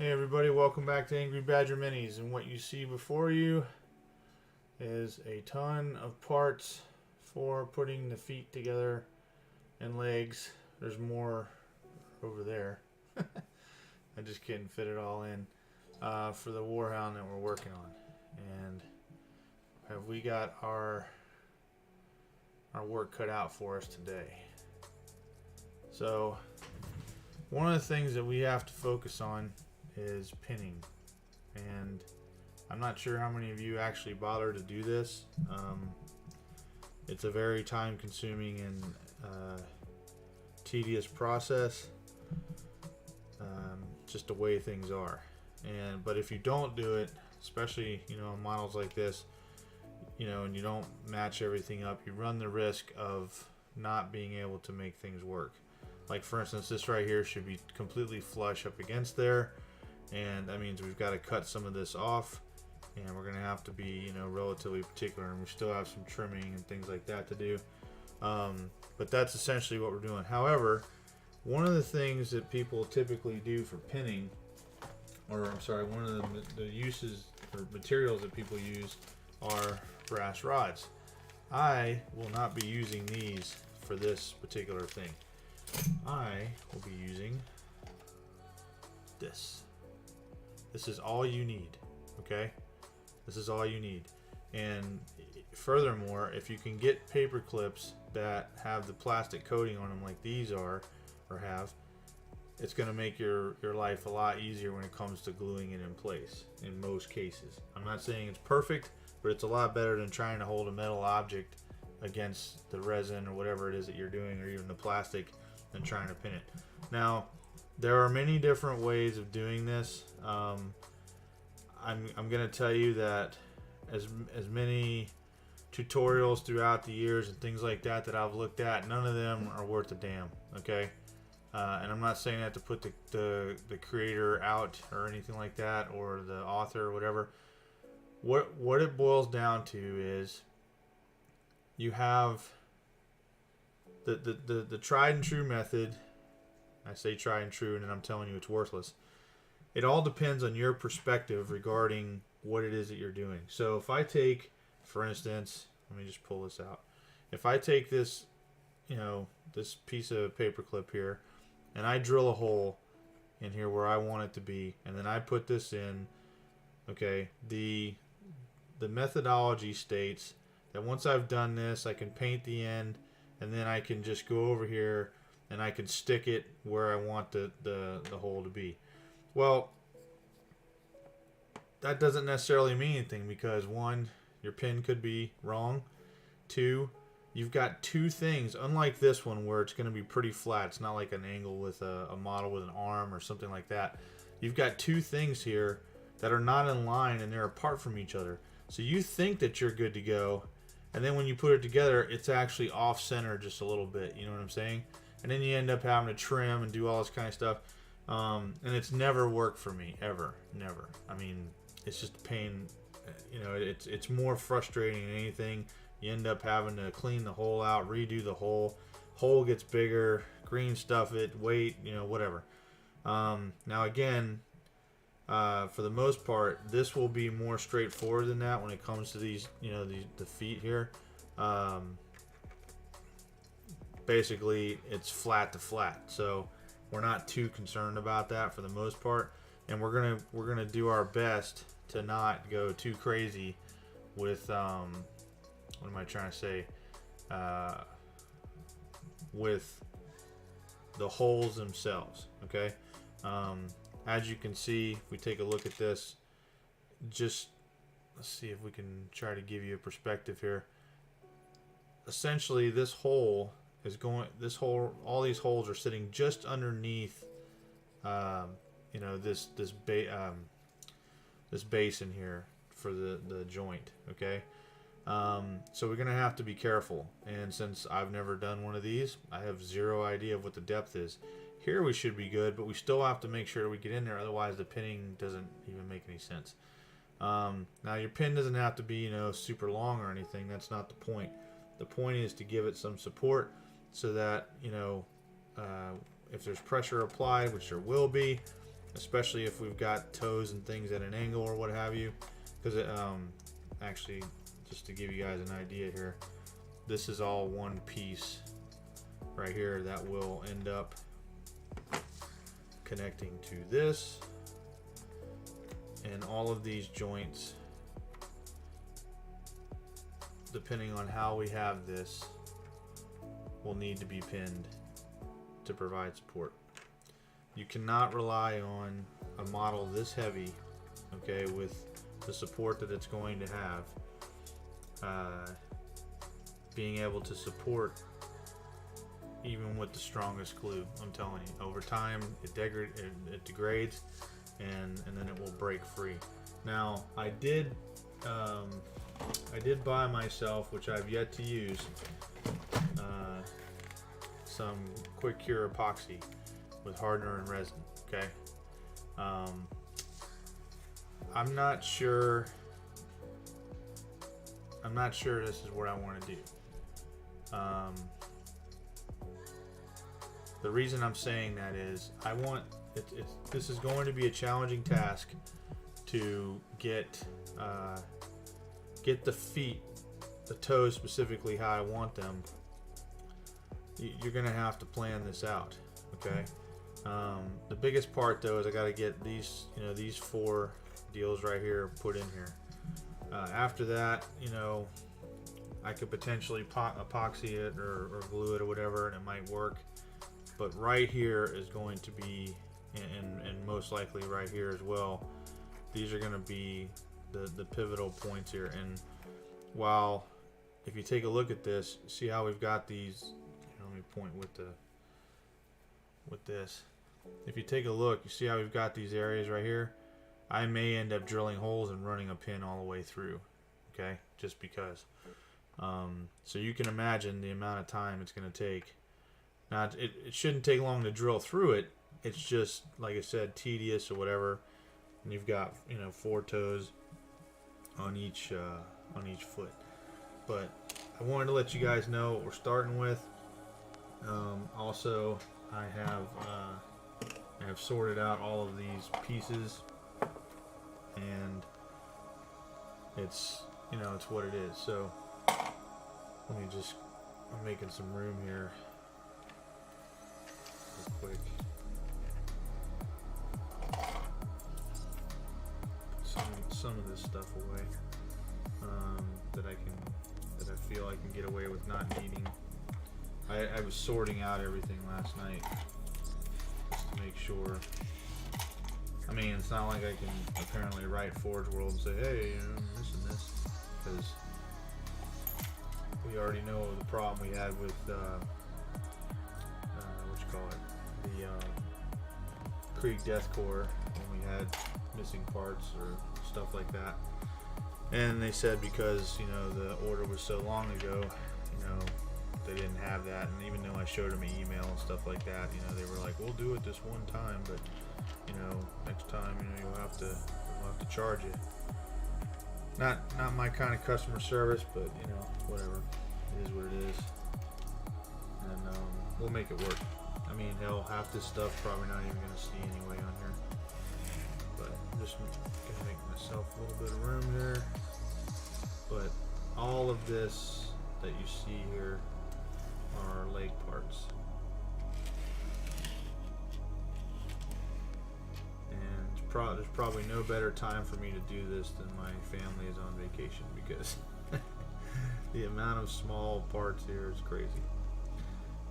Hey everybody, welcome back to Angry Badger Minis, and what you see before you is a ton of parts for putting the feet together and legs. There's more over there. I just couldn't fit it all in for the Warhound that we're working on. And have we got our work cut out for us today. So one of the things that we have to focus on is pinning, and I'm not sure how many of you actually bother to do this. It's a very time consuming and tedious process, just the way things are. But if you don't do it, especially on models like this, and you don't match everything up, you run the risk of not being able to make things work. Like for instance, this right here should be completely flush up against there, and that means we've got to cut some of this off, and we're going to have to be relatively particular, and we still have some trimming and things like that to do. But that's essentially what we're doing. However, one of the things that people typically do for pinning, or I'm sorry, one of the uses or materials that people use are brass rods. I will not be using these for this particular thing. I will be using this. This is all you need, okay? This is all you need. And furthermore, if you can get paper clips that have the plastic coating on them like these are, or have, it's going to make your life a lot easier when it comes to gluing it in place in most cases. I'm not saying it's perfect, but it's a lot better than trying to hold a metal object against the resin or whatever it is that you're doing, or even the plastic, than trying to pin it. Now, there are many different ways of doing this. I'm going to tell you that as many tutorials throughout the years and things like that that I've looked at, none of them are worth a damn, okay? And I'm not saying that to put the creator out or anything like that, or the author or whatever. What it boils down to is you have the tried and true method. I say tried and true, and then I'm telling you it's worthless. It all depends on your perspective regarding what it is that you're doing. So if I take, for instance, let me just pull this out. If I take this, this piece of paper clip here, and I drill a hole in here where I want it to be, and then I put this in, okay, the methodology states that once I've done this, I can paint the end, and then I can just go over here and I can stick it where I want the hole to be. Well, that doesn't necessarily mean anything, because one, your pin could be wrong. Two, you've got two things, unlike this one where it's going to be pretty flat. It's not like an angle with a model with an arm or something like that. You've got two things here that are not in line, and they're apart from each other. So you think that you're good to go, and then when you put it together, it's actually off center just a little bit. You know what I'm saying? And then you end up having to trim and do all this kind of stuff. And it's never worked for me, ever, never. I mean, it's just a pain. It's more frustrating than anything. You end up having to clean the hole out, redo the hole. Hole gets bigger, green stuff it, wait, whatever. Now again, for the most part, this will be more straightforward than that when it comes to these, the feet here. Basically, it's flat to flat, so we're not too concerned about that for the most part, and we're gonna do our best to not go too crazy with what am I trying to say? With the holes themselves, okay? As you can see, if we take a look at this, let's see if we can try to give you a perspective here. Essentially, this hole is all these holes are sitting just underneath, this basin here for the joint, okay? So we're gonna have to be careful, and since I've never done one of these, I have zero idea of what the depth is. Here we should be good, but we still have to make sure we get in there, otherwise the pinning doesn't even make any sense. Now your pin doesn't have to be super long or anything. That's not the point. The point is to give it some support so that if there's pressure applied, which there will be, especially if we've got toes and things at an angle or what have you. Because actually, just to give you guys an idea here, this is all one piece right here that will end up connecting to this, and all of these joints, depending on how we have this, will need to be pinned to provide support. You cannot rely on a model this heavy, okay, with the support that it's going to have, being able to support even with the strongest glue. I'm telling you, over time it degrades, and then it will break free. Now I did buy myself, which I've yet to use, some quick cure epoxy with hardener and resin. Okay, I'm not sure this is what I want to do. The reason I'm saying that is I want this is going to be a challenging task to get the feet, the toes specifically how I want them. You're gonna have to plan this out, okay? The biggest part though is I got to get these, these 4 deals right here put in here. After that, I could potentially epoxy it or glue it or whatever, and it might work. But right here is going to be, and most likely right here as well, these are going to be the pivotal points here. And while, if you take a look at this, see how we've got these, let me point with this. If you take a look, you see how we've got these areas right here. I may end up drilling holes and running a pin all the way through, okay, just because. So you can imagine the amount of time it's going to take. Now, it shouldn't take long to drill through it. It's just, like I said, tedious or whatever. And you've got, 4 toes on each foot. But I wanted to let you guys know what we're starting with. Also, I have sorted out all of these pieces, and it's it's what it is. So let me I'm making some room here real quick. Some of this stuff away that I feel I can get away with not needing. I was sorting out everything last night just to make sure. I mean, it's not like I can apparently write Forge World and say, hey, I'm missing this, because we already know the problem we had with the Krieg Deathcore, when we had missing parts or stuff like that. And they said because the order was so long ago, they didn't have that. And even though I showed them an email and stuff like that, they were like, we'll do it this one time, but next time we'll have to charge you. Not my kind of customer service, but whatever, it is what it is, and we'll make it work. I mean, hell, half this stuff probably not even gonna see anyway on here, but I'm just gonna make myself a little bit of room here. But all of this that you see here are leg parts, and there's probably no better time for me to do this than my family is on vacation, because the amount of small parts here is crazy.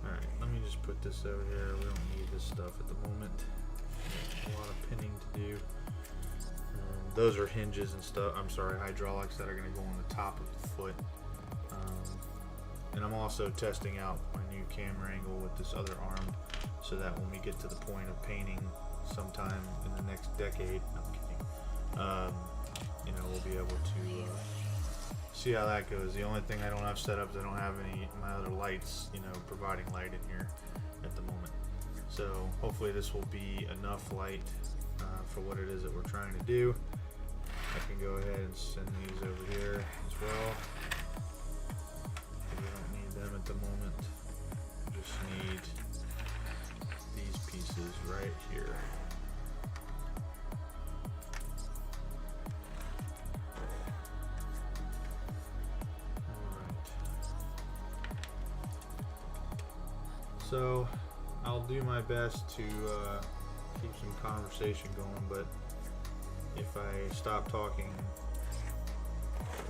Alright, let me just put this over here. We don't need this stuff at the moment. A lot of pinning to do. Those are hinges and stuff. I'm sorry, hydraulics that are going to go on the top of the foot. And I'm also testing out my new camera angle with this other arm, so that when we get to the point of painting sometime in the next decade, I'm kidding, we'll be able to see how that goes. The only thing I don't have set up is I don't have any of my other lights, providing light in here at the moment. So hopefully this will be enough light for what it is that we're trying to do. I can go ahead and send these over here as well. We don't need them at the moment. We just need these pieces right here. So I'll do my best to keep some conversation going, but if I stop talking,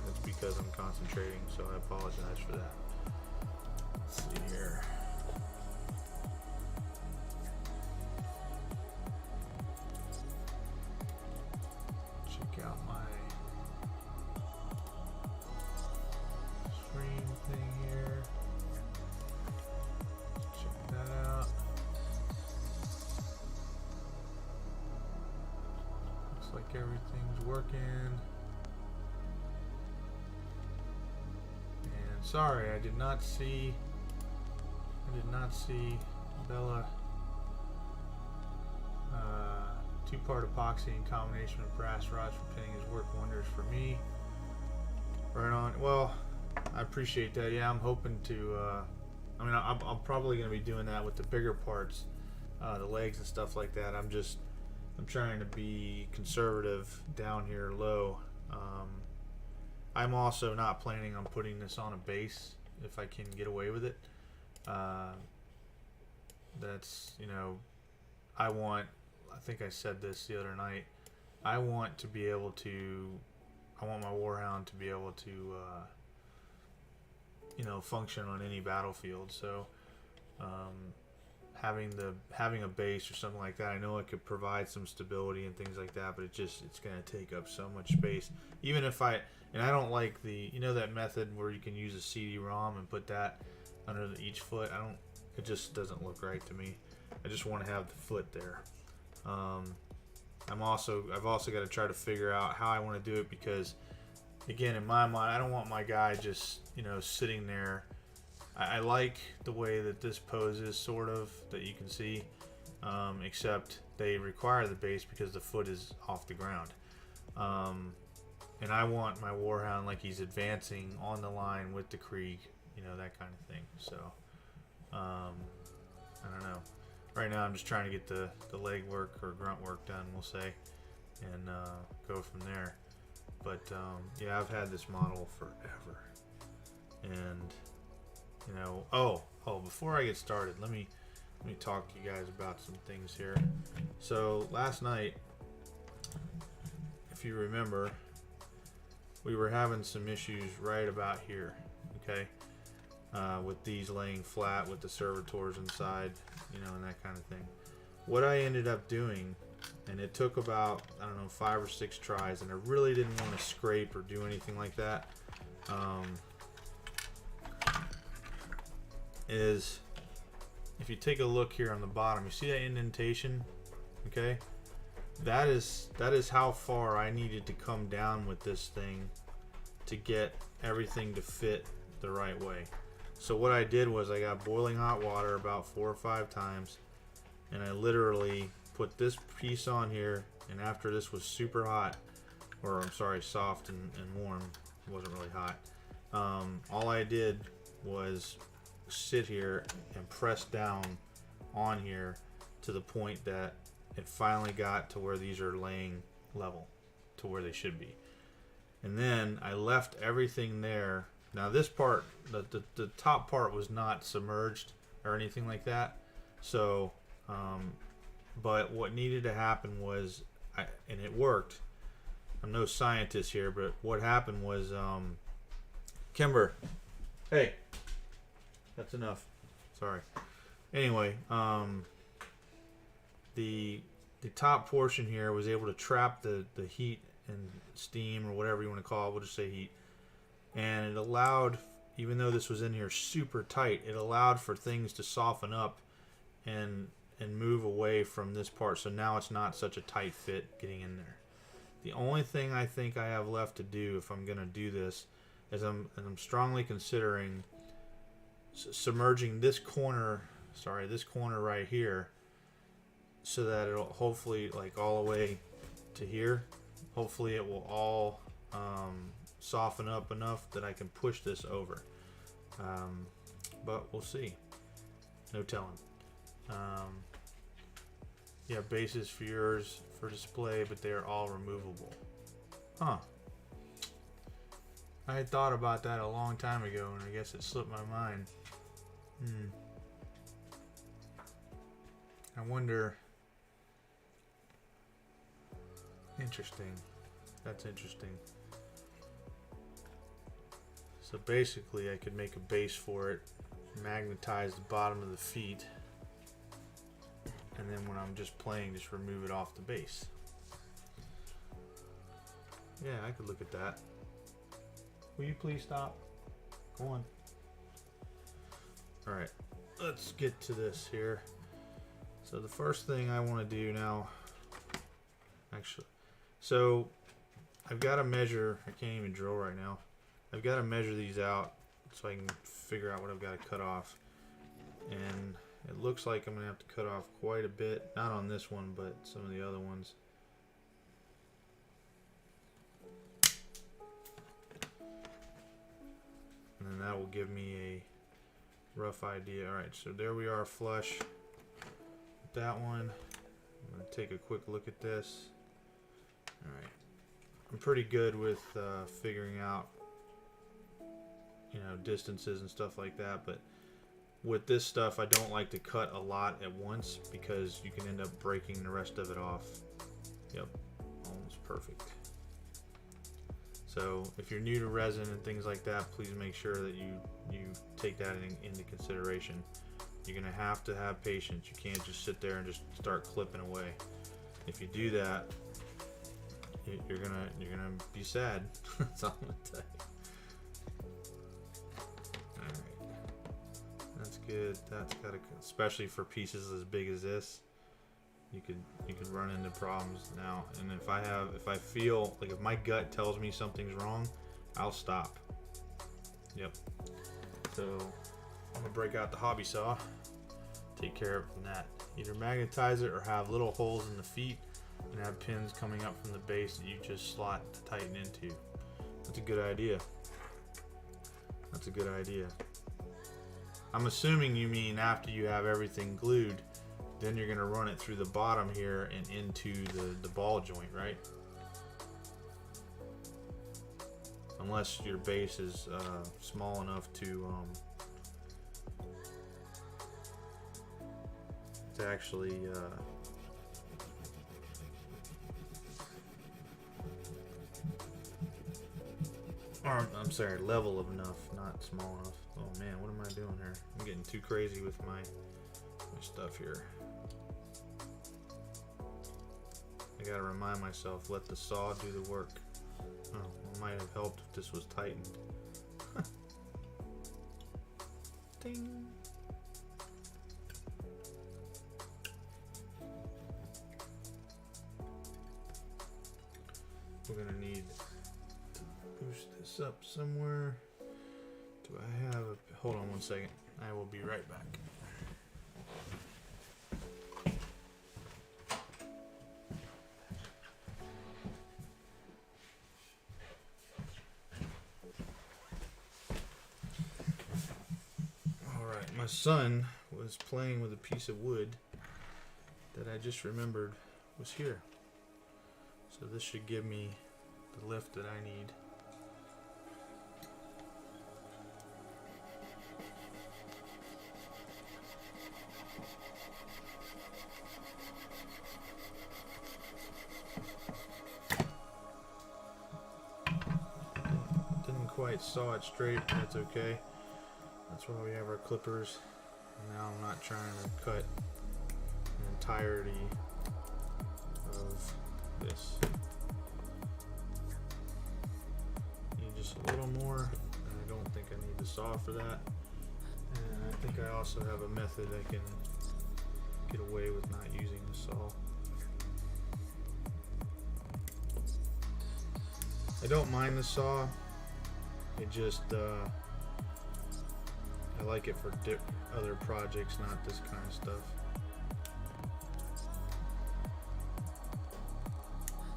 it's because I'm concentrating, so I apologize for that. Let's see here. Check out my stream thing here. Check that out. Looks like everything's working. And sorry, I did not see Bella. Two-part epoxy in combination with brass rods for pinning has worked wonders for me. Right on. Well, I appreciate that. Yeah, I'm hoping to. I mean, I'm probably going to be doing that with the bigger parts, the legs and stuff like that. I'm trying to be conservative down here low. I'm also not planning on putting this on a base if I can get away with it. That's, you know, I think I said this the other night. I want my Warhound to be able to, you know, function on any battlefield. So, having a base or something like that, I know it could provide some stability and things like that, but it's going to take up so much space. Even if I don't like you know, that method where you can use a CD-ROM and put that under each foot. It just doesn't look right to me. I just want to have the foot there. I've also got to try to figure out how I want to do it, because again, in my mind, I don't want my guy just, you know, sitting there. I like the way that this poses, sort of, that you can see, except they require the base because the foot is off the ground. And I want my Warhound like he's advancing on the line with the Krieg, you know, that kind of thing. So, I don't know. Right now I'm just trying to get the leg work or grunt work done, we'll say, and go from there. But yeah, I've had this model forever, and you know, before I get started, let me talk to you guys about some things here. So last night, if you remember, we were having some issues right about here, okay, with these laying flat with the servitors inside, you know, and that kind of thing. What I ended up doing, and it took about, I don't know, 5 or 6 tries, and I really didn't want to scrape or do anything like that, is if you take a look here on the bottom, you see that indentation, okay? That is how far I needed to come down with this thing to get everything to fit the right way. So what I did was I got boiling hot water about 4 or 5 times, and I literally put this piece on here, and after this was super hot, or I'm sorry, soft and warm, it wasn't really hot, all I did was sit here and press down on here to the point that it finally got to where these are laying level to where they should be. And then I left everything there. Now this part, the top part was not submerged or anything like that. So, but what needed to happen was, and it worked. I'm no scientist here, but what happened was, Kimber, hey, that's enough. Sorry. Anyway, the top portion here was able to trap the heat and steam, or whatever you want to call it. We'll just say heat. And it allowed, even though this was in here super tight, it allowed for things to soften up and move away from this part. So now it's not such a tight fit getting in there. The only thing I think I have left to do, if I'm going to do this, is I'm strongly considering submerging this corner, this corner right here, so that it'll hopefully, like, all the way to here, hopefully it will all soften up enough that I can push this over. But we'll see. No telling. Yeah, bases for yours for display, but they are all removable. Huh. I had thought about that a long time ago, and I guess it slipped my mind. I wonder. Interesting. That's interesting. So basically I could make a base for it, magnetize the bottom of the feet, and then when I'm just playing, just remove it off the base. Yeah, I could look at that. Will you please stop? Go on. Alright, let's get to this here. So the first thing I want to do now, actually, so I've got to measure, I can't even drill right now. I've got to measure these out so I can figure out what I've got to cut off. And it looks like I'm going to have to cut off quite a bit, not on this one, but some of the other ones. And then that will give me a rough idea. Alright, so there we are flush with that one. I'm going to take a quick look at this. Alright, I'm pretty good with figuring out, you know, distances and stuff like that, but with this stuff I don't like to cut a lot at once because you can end up breaking the rest of it off. Yep, almost perfect. So if you're new to resin and things like that, please make sure that you take that into consideration. You're gonna have to have patience. You can't just sit there and just start clipping away. If you do that, you're gonna be sad. That's all I'm gonna tell you. Alright, that's good. That's gotta, especially for pieces as big as this, you could run into problems now. And if I feel like, if my gut tells me something's wrong, I'll stop. Yep. So I'm gonna break out the hobby saw, take care of that. Either magnetize it or have little holes in the feet and have pins coming up from the base that you just slot to tighten into. That's a good idea. That's a good idea. I'm assuming you mean after you have everything glued, then you're gonna run it through the bottom here and into the ball joint, right? Unless your base is small enough to actually or I'm sorry, level enough, not small enough. Oh man, what am I doing here? I'm getting too crazy with my stuff here. I gotta remind myself, let the saw do the work. Oh, it might have helped if this was tightened. Ding. We're gonna need to boost this up somewhere. Do I have a, hold on one second. I will be right back. My son was playing with a piece of wood that I just remembered was here. So this should give me the lift that I need. Didn't quite saw it straight, but that's okay. That's why we have our clippers. And now I'm not trying to cut the entirety of this. Need just a little more, and I don't think I need the saw for that. And I think I also have a method I can get away with not using the saw. I don't mind the saw. It just I like it for other projects, not this kind of stuff.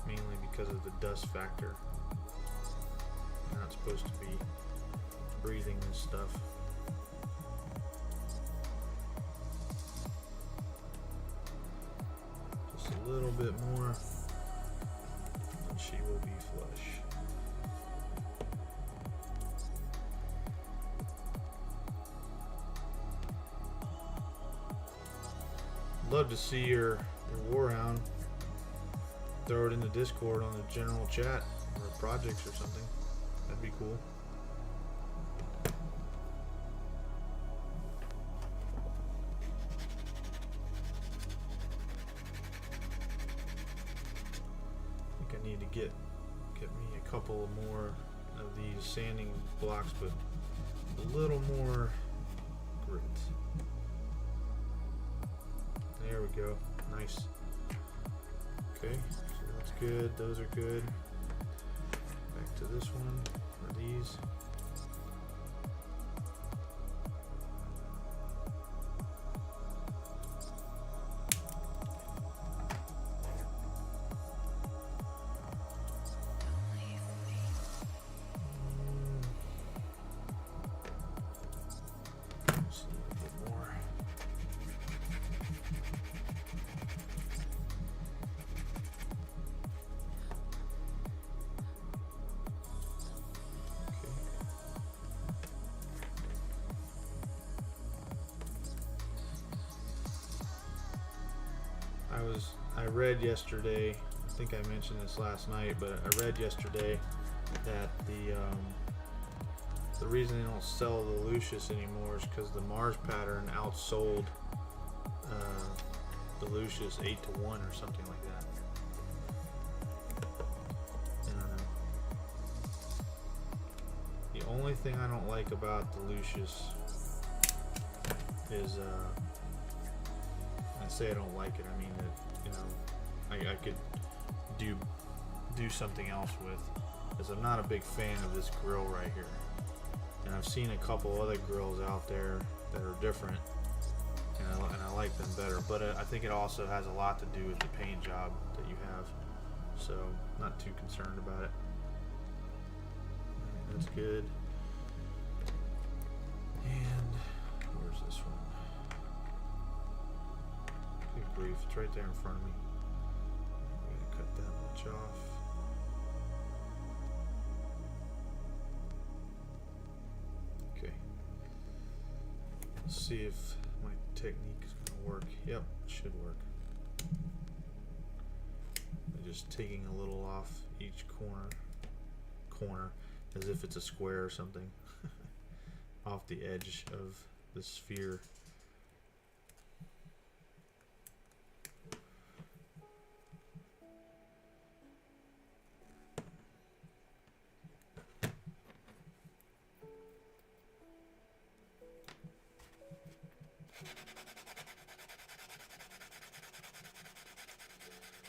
Mainly because of the dust factor. You're not supposed to be breathing this stuff. Just a little bit more, and she will be flush. love to see your Warhound. Throw it in the Discord on the general chat or projects or something. That'd be cool. I think I need to get me a couple more of these sanding blocks, but a little more grit. There we go. Nice. Okay, so that's good. Those are good. Back to this one, or these. I read yesterday, I think I mentioned this last night, but I read yesterday that the reason they don't sell the LUCIUS anymore is because the Mars pattern outsold the LUCIUS 8-1 or something like that. I don't know. The only thing I don't like about the LUCIUS is, I say I don't like it, I mean that, you know, I could do something else with, because I'm not a big fan of this grill right here. And I've seen a couple other grills out there that are different, and I like them better. But I think it also has a lot to do with the paint job that you have, so not too concerned about it. Right, that's good. And where's this one? Good grief, it's right there in front of me. I'm gonna cut that much off. Okay. Let's see if my technique is gonna work. Yep, it should work. I'm just taking a little off each corner as if it's a square or something off the edge of the sphere.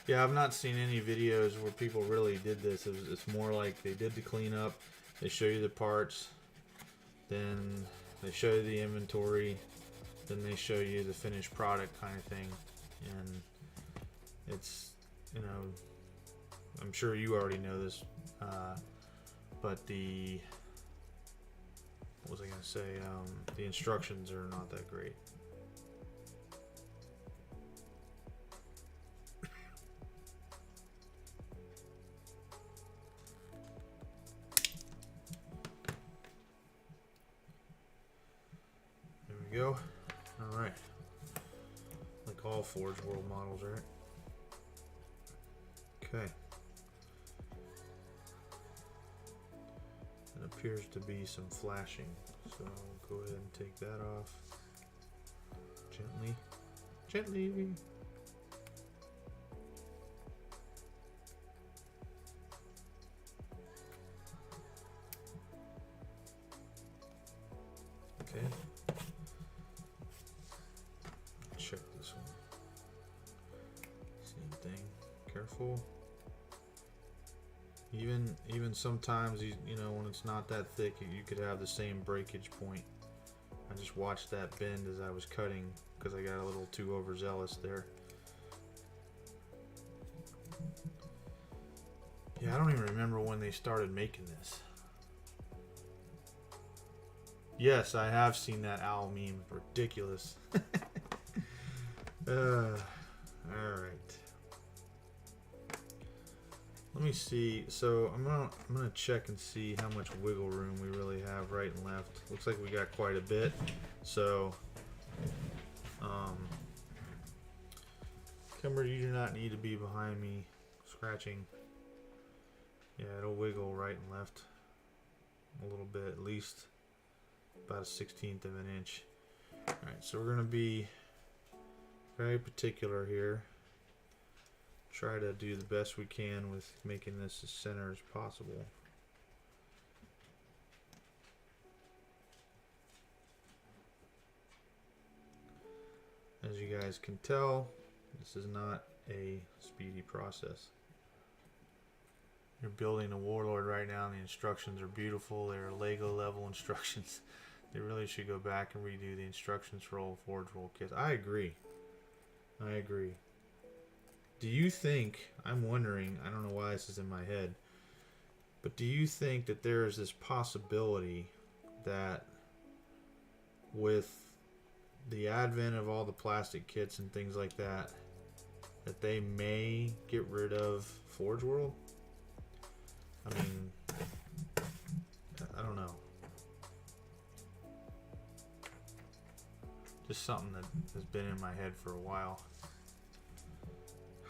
Yeah, I've not seen any videos where people really did this. It's more like they did the cleanup, they show you the parts, then they show you the inventory, then they show you the finished product kind of thing. And it's, you know, I'm sure you already know this, but the, what was I going to say, the instructions are not that great. Go. All right. Like all Forge World models, right? Okay. It appears to be some flashing, so I'll go ahead and take that off. Gently. Gently. Okay. Check this one. Same thing. Careful. Even sometimes you know, when it's not that thick, you could have the same breakage point. I just watched that bend as I was cutting because I got a little too overzealous there. Yeah, I don't even remember when they started making this. Yes, I have seen that owl meme. Ridiculous. Alright. Let me see. So I'm gonna check and see how much wiggle room we really have right and left. Looks like we got quite a bit. So Cucumber, you do not need to be behind me scratching. Yeah, it'll wiggle right and left a little bit, at least about a 1/16 of an inch. Alright, so we're going to be very particular here. Try to do the best we can with making this as center as possible. As you guys can tell, this is not a speedy process. You're building a warlord right now and the instructions are beautiful. They're Lego level instructions. They really should go back and redo the instructions for all Forge World kits. I agree. I agree. Do you think, I'm wondering, I don't know why this is in my head, but do you think that there is this possibility that with the advent of all the plastic kits and things like that, that they may get rid of Forge World? I mean, I don't know. Just something that has been in my head for a while.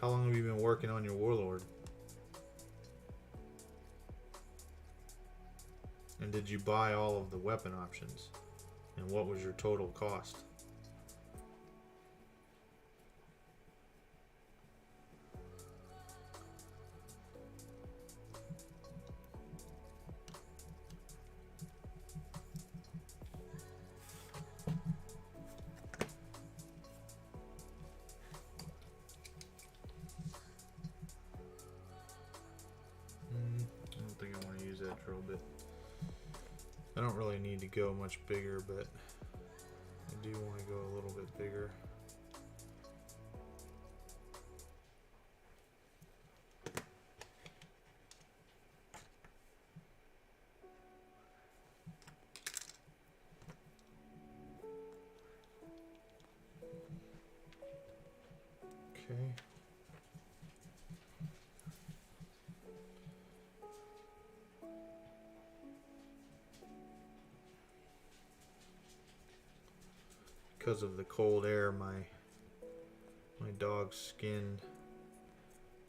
How long have you been working on your warlord? And did you buy all of the weapon options? And what was your total cost? I don't think I want to use that drill bit. I don't really need to go much bigger, but I do want to go a little bit bigger. Okay. Because of the cold air, my dog's skin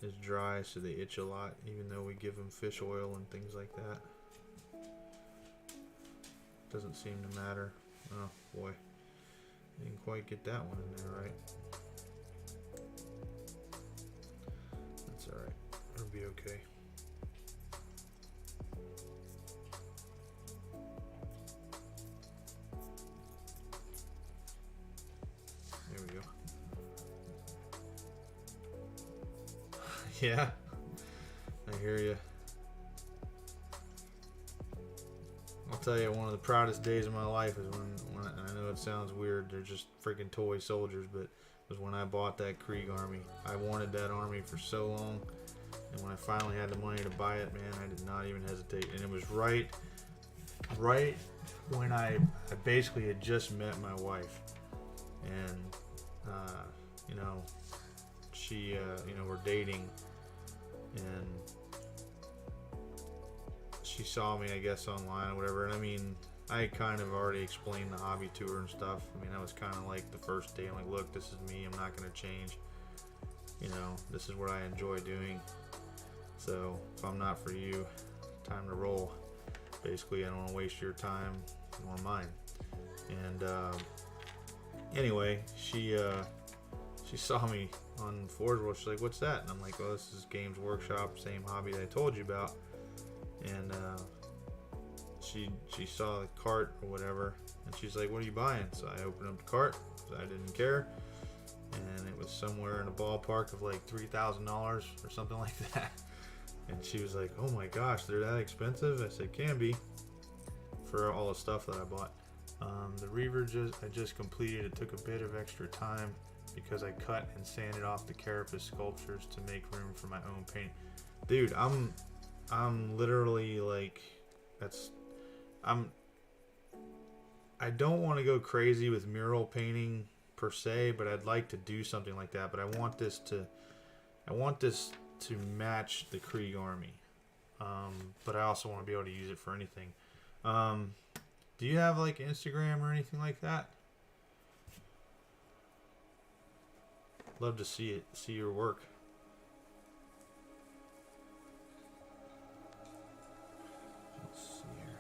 is dry, so they itch a lot, even though we give them fish oil and things like that. Doesn't seem to matter. Oh boy, didn't quite get that one in there right. That's all right. It'll be okay. There we go. Yeah, I hear you. I'll tell you, one of the proudest days of my life is when I know it sounds weird, they're just freaking toy soldiers, but it was when I bought that Krieg army. I wanted that army for so long, and when I finally had the money to buy it, man, I did not even hesitate. And it was right when I basically had just met my wife, and you know, she you know, we're dating, and she saw me, I guess, online or whatever. And I mean, I kind of already explained the hobby to her and stuff. I mean, that was kind of like the first day. I'm like, look, this is me. I'm not going to change. You know, this is what I enjoy doing. So if I'm not for you, time to roll. Basically, I don't want to waste your time nor mine. And anyway, she saw me on Forge World. She's like, what's that? And I'm like, well, this is Games Workshop, same hobby that I told you about. And she saw the cart or whatever, and she's like, what are you buying? So I opened up the cart because I didn't care, and it was somewhere in the ballpark of like $3,000 or something like that. And she was like, oh my gosh, they're that expensive? I said, can be, for all the stuff that I bought. The Reaver I just completed. It took a bit of extra time because I cut and sanded off the carapace sculptures to make room for my own paint. Dude, I'm literally like, I don't want to go crazy with mural painting per se, but I'd like to do something like that. But I want this to match the Krieg army. But I also want to be able to use it for anything. Do you have like Instagram or anything like that? Love to see it, see your work. Let's see here.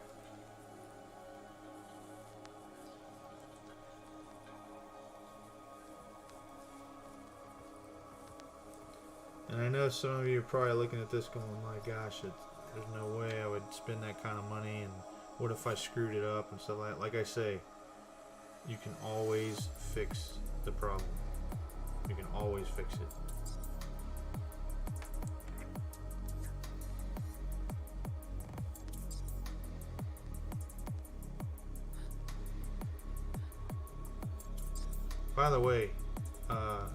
And I know some of you are probably looking at this going, my gosh, there's no way I would spend that kind of money, and what if I screwed it up and stuff like that. Like I say, you can always fix the problem. You can always fix it. By the way, how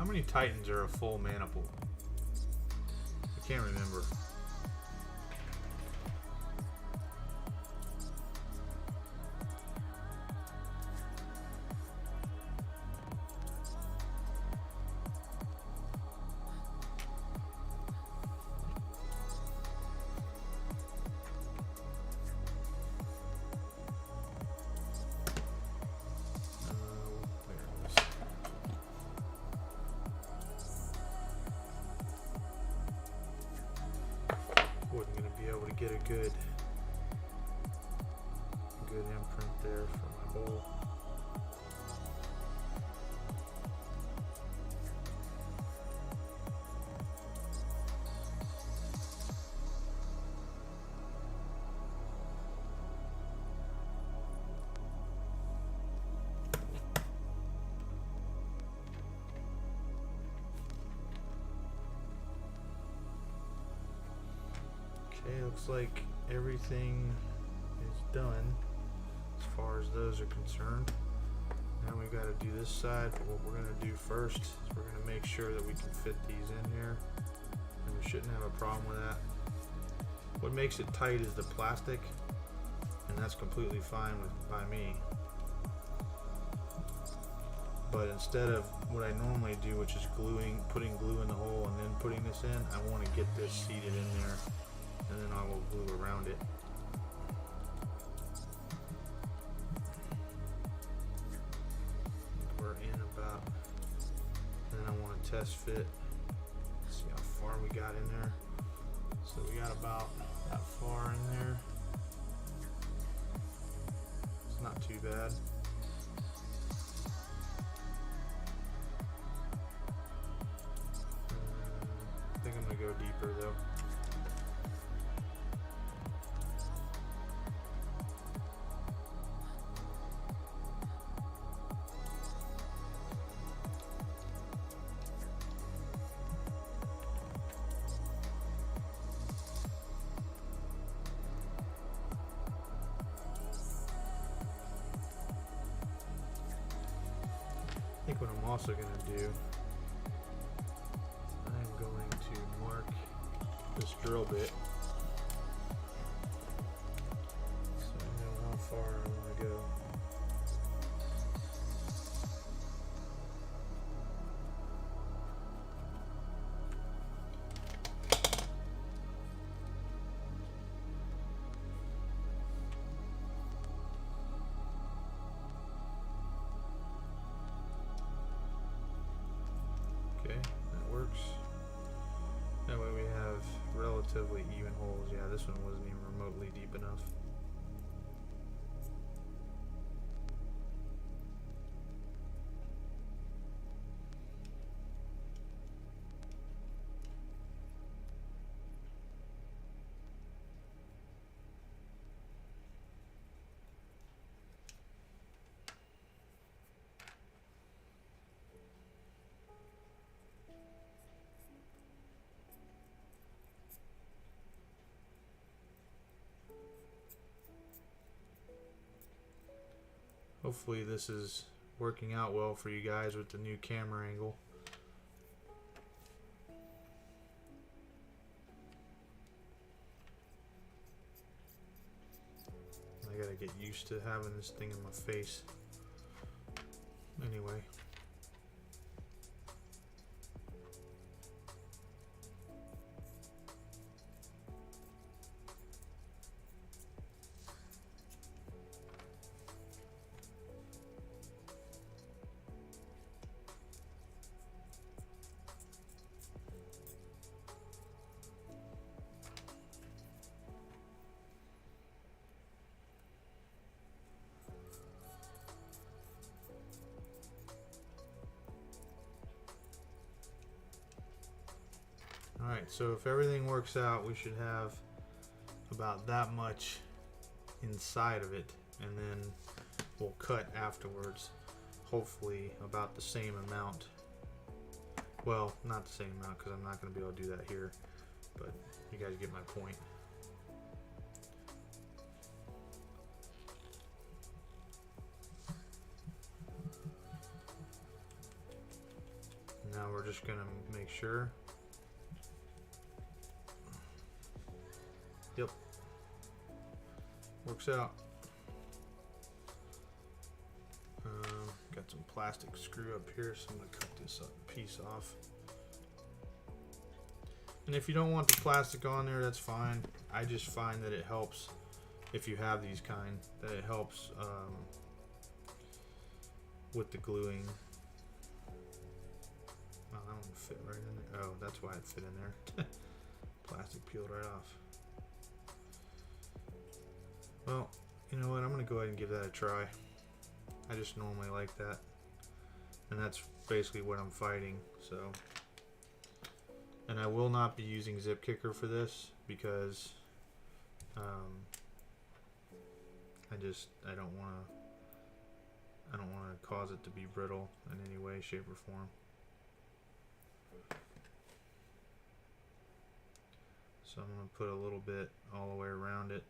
many Titans are a full mana pool? I can't remember. Wasn't going to be able to get a good imprint there for my hole. Okay, looks like everything is done as far as those are concerned. Now we've got to do this side, but what we're going to do first is we're going to make sure that we can fit these in here, and we shouldn't have a problem with that. What makes it tight is the plastic, and that's completely fine by me. But instead of what I normally do, which is putting glue in the hole and then putting this in, I want to get this seated in there, and then I will glue around it. We're in about, and then I want to test fit. See how far we got in there. So we got about that far in there. It's not too bad. I think I'm gonna go deeper though. I think what I'm also going to do, I'm going to mark this drill bit so I know how far I want to go. Okay, that works. That way we have relatively even holes. Yeah, this one wasn't even remotely deep enough. Hopefully this is working out well for you guys with the new camera angle. I gotta get used to having this thing in my face. Anyway. Alright, so if everything works out, we should have about that much inside of it, and then we'll cut afterwards. Hopefully about the same amount. Well, not the same amount because I'm not going to be able to do that here, but you guys get my point. Now we're just going to make sure. Yep. Works out. Got some plastic screw up here, so I'm going to cut this piece off. And if you don't want the plastic on there, that's fine. I just find that it helps, if you have these kind, that it helps with the gluing. Oh, that one fit right in there. Oh, that's why it fit in there. Plastic peeled right off. Well, you know what? I'm going to go ahead and give that a try. I just normally like that. And that's basically what I'm fighting, so. And I will not be using Zip Kicker for this because I don't want to cause it to be brittle in any way, shape, or form. So I'm going to put a little bit all the way around it,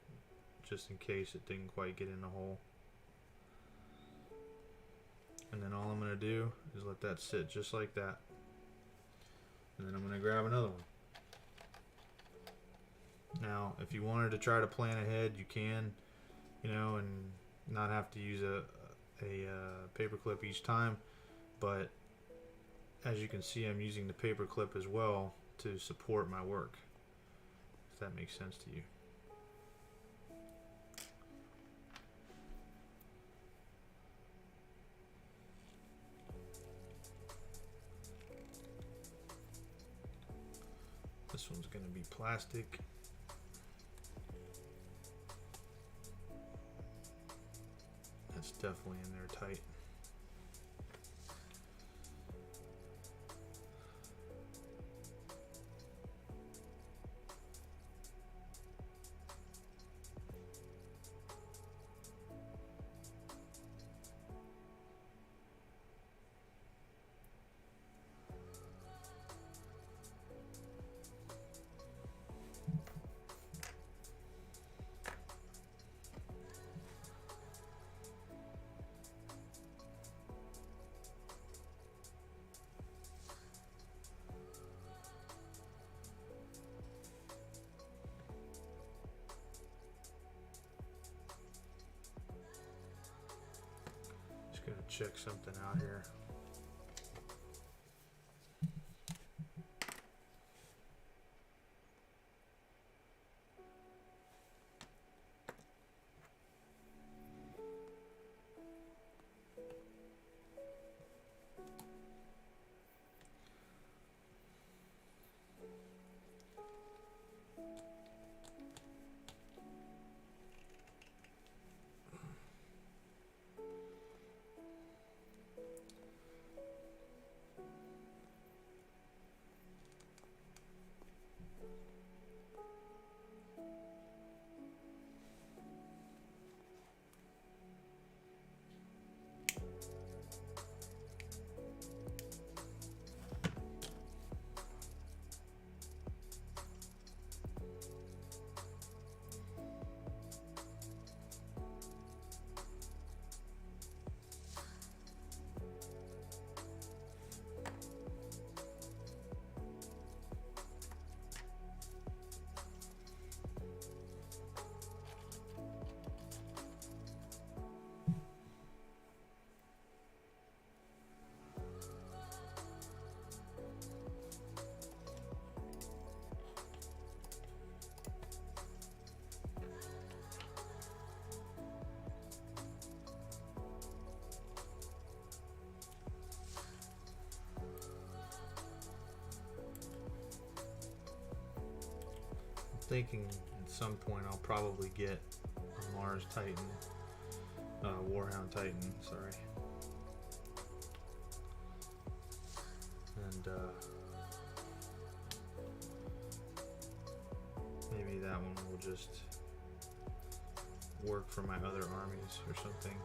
just in case it didn't quite get in the hole. And then all I'm going to do is let that sit just like that. And then I'm going to grab another one. Now, if you wanted to try to plan ahead, you can, you know, and not have to use a paper clip each time. But as you can see, I'm using the paper clip as well to support my work, if that makes sense to you. This one's going to be plastic. That's definitely in there tight. Gonna check something out here. Thinking at some point I'll probably get a Mars Titan, Warhound Titan, sorry. And maybe that one will just work for my other armies or something.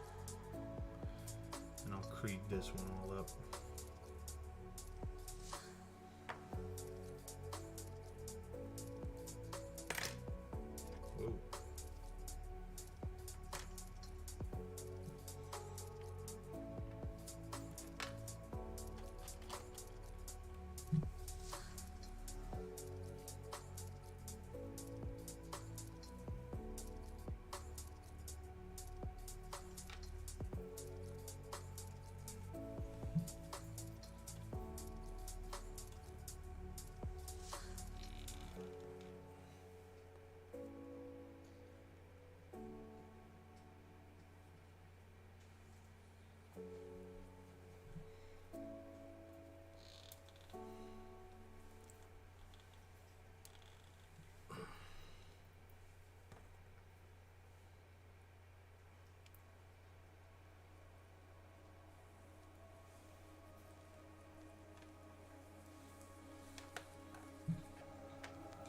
And I'll create this one all up. Whoa.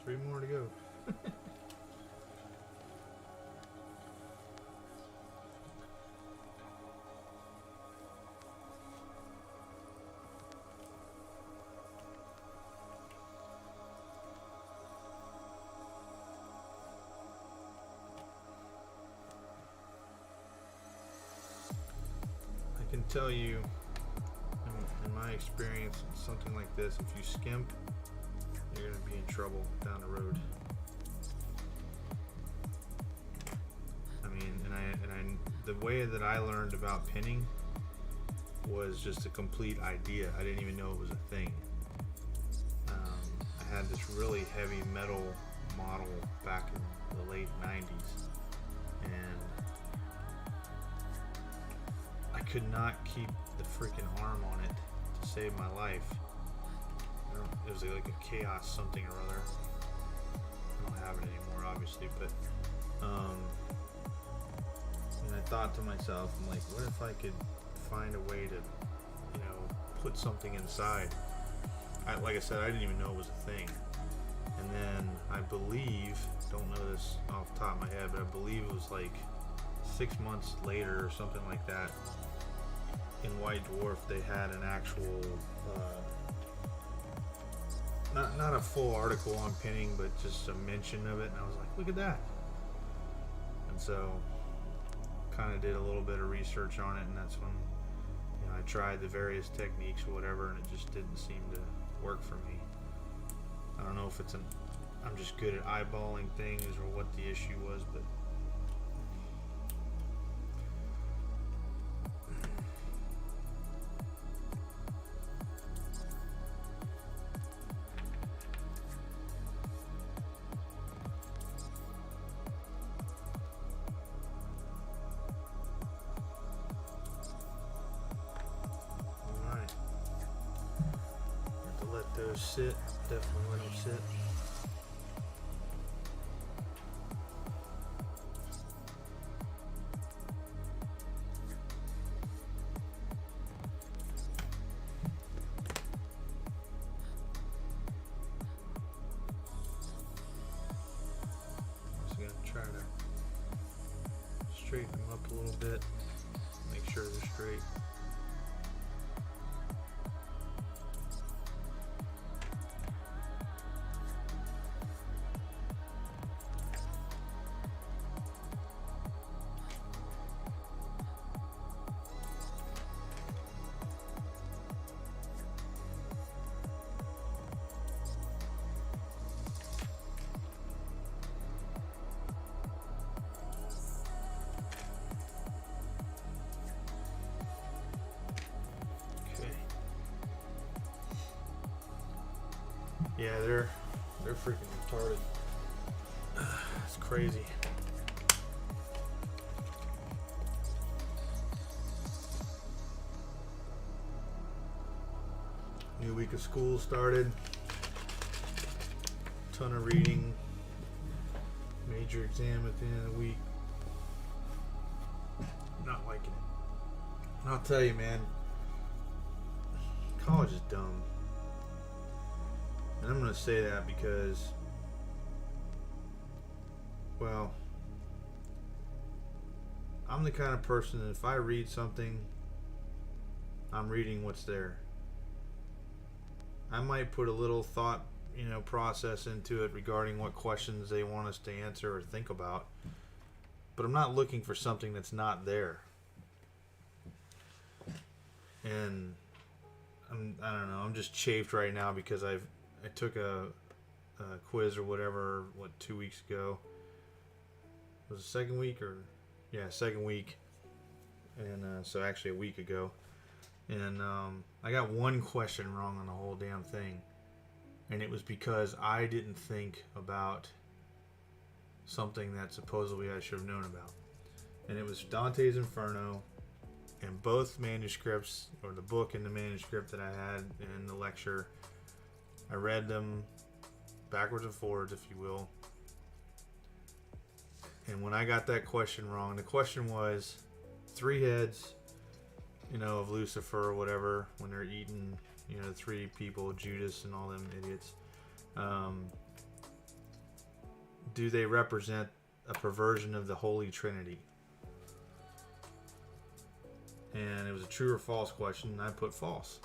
Three more to go. I can tell you, in my experience, something like this, if you skimp, you're going to be in trouble down the road. I mean, the way that I learned about pinning was just a complete idea. I didn't even know it was a thing. I had this really heavy metal model back in the late 90s, and I could not keep the freaking arm on it to save my life. It was like a chaos something or other. I don't have it anymore, obviously, but and I thought to myself, I'm like, what if I could find a way to, you know, put something inside? Like I said, I didn't even know it was a thing. And then I believe, don't know this off the top of my head, but I believe it was like 6 months later or something like that. In White Dwarf, they had an actual. Not a full article on pinning, but just a mention of it, and I was like, look at that. And so kind of did a little bit of research on it, and that's when, you know, I tried the various techniques or whatever, and it just didn't seem to work for me. I don't know if it's I'm just good at eyeballing things or what the issue was, but those sit, definitely let them sit. Just gonna try to straighten them up a little bit, make sure they're straight. Yeah, they're freaking retarded. It's crazy. New week of school started. Ton of reading. Major exam at the end of the week. Not liking it. And I'll tell you, man, college is dumb. And I'm going to say that because well, I'm the kind of person that if I read something, I'm reading what's there. I might put a little thought, process into it regarding what questions they want us to answer or think about, but I'm not looking for something that's not there. And I don't know, I'm just chafed right now because I took a quiz or whatever, 2 weeks ago. Was it second week or? Yeah, second week. And so actually a week ago. And I got one question wrong on the whole damn thing. And it was because I didn't think about something that supposedly I should have known about. And it was Dante's Inferno. And both manuscripts, or the book and the manuscript that I had in the lecture, I read them backwards and forwards, if you will. And when I got that question wrong, the question was 3 heads, of Lucifer or whatever, when they're eating, 3 people, Judas and all them idiots. Do they represent a perversion of the Holy Trinity? And it was a true or false question, and I put false.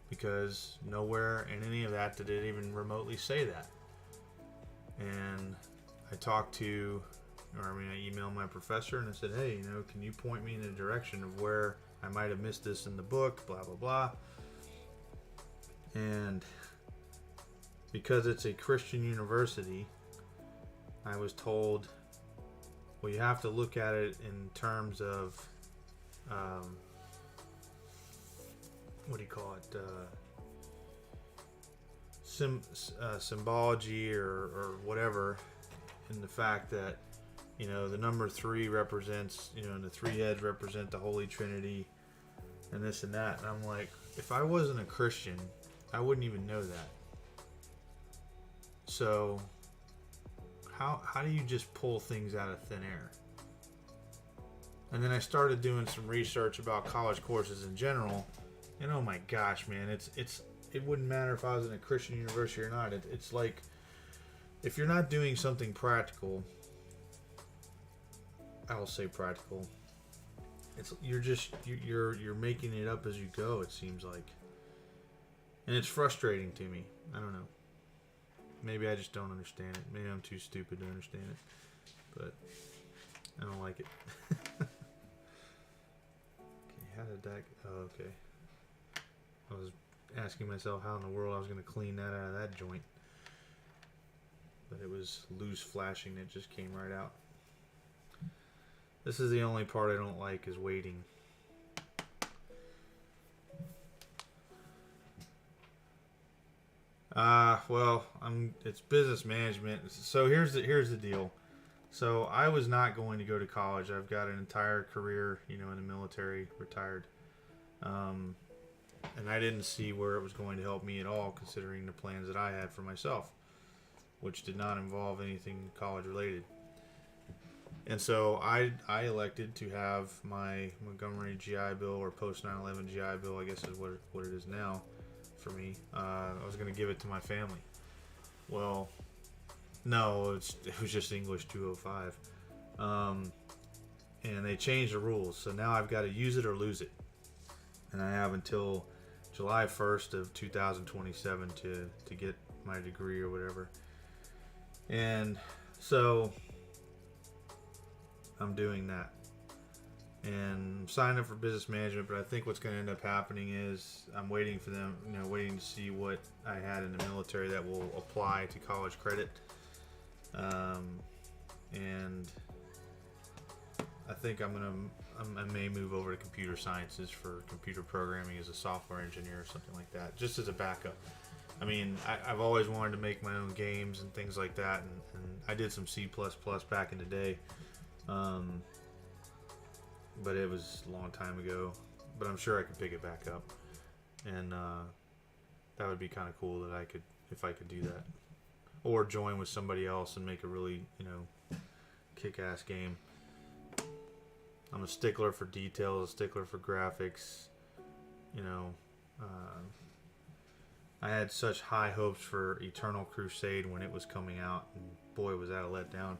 Because nowhere in any of that did it even remotely say that. And I emailed my professor and I said, hey, can you point me in the direction of where I might have missed this in the book, blah, blah, blah. And because it's a Christian university, I was told, well, you have to look at it in terms of, what do you call it? Symbology or whatever, in the fact that, the number 3 represents, and the 3 heads represent the Holy Trinity and this and that. And I'm like, if I wasn't a Christian, I wouldn't even know that. So how do you just pull things out of thin air? And then I started doing some research about college courses in general, and oh my gosh, man, it wouldn't matter if I was in a Christian university or not. It's like, if you're not doing something practical, I'll say practical, you're making it up as you go, it seems like. And it's frustrating to me. I don't know. Maybe I just don't understand it. Maybe I'm too stupid to understand it. But I don't like it. Okay, how did that... Oh, okay. I was asking myself how in the world I was going to clean that out of that joint. But it was loose flashing that just came right out. This is the only part I don't like, is waiting. Well, it's business management. So here's the deal. So I was not going to go to college. I've got an entire career, in the military, retired. And I didn't see where it was going to help me at all, considering the plans that I had for myself, which did not involve anything college related. And so I elected to have my Montgomery GI Bill, or post 9/11 GI Bill, I guess is what it is now for me. I was going to give it to my family. Well, no, it was just English 205. And they changed the rules. So now I've got to use it or lose it. And I have until July 1st of 2027 to get my degree or whatever. And so I'm doing that. And I'm signed up for business management, but I think what's going to end up happening is I'm waiting for them, waiting to see what I had in the military that will apply to college credit. And I think I may move over to computer sciences for computer programming as a software engineer or something like that, just as a backup. I mean, I've always wanted to make my own games and things like that, and I did some C++ back in the day. But it was a long time ago. But I'm sure I could pick it back up, and that would be kind of cool if I could do that, or join with somebody else and make a really kick-ass game. I'm a stickler for details, a stickler for graphics. I had such high hopes for Eternal Crusade when it was coming out, and boy, was that a letdown.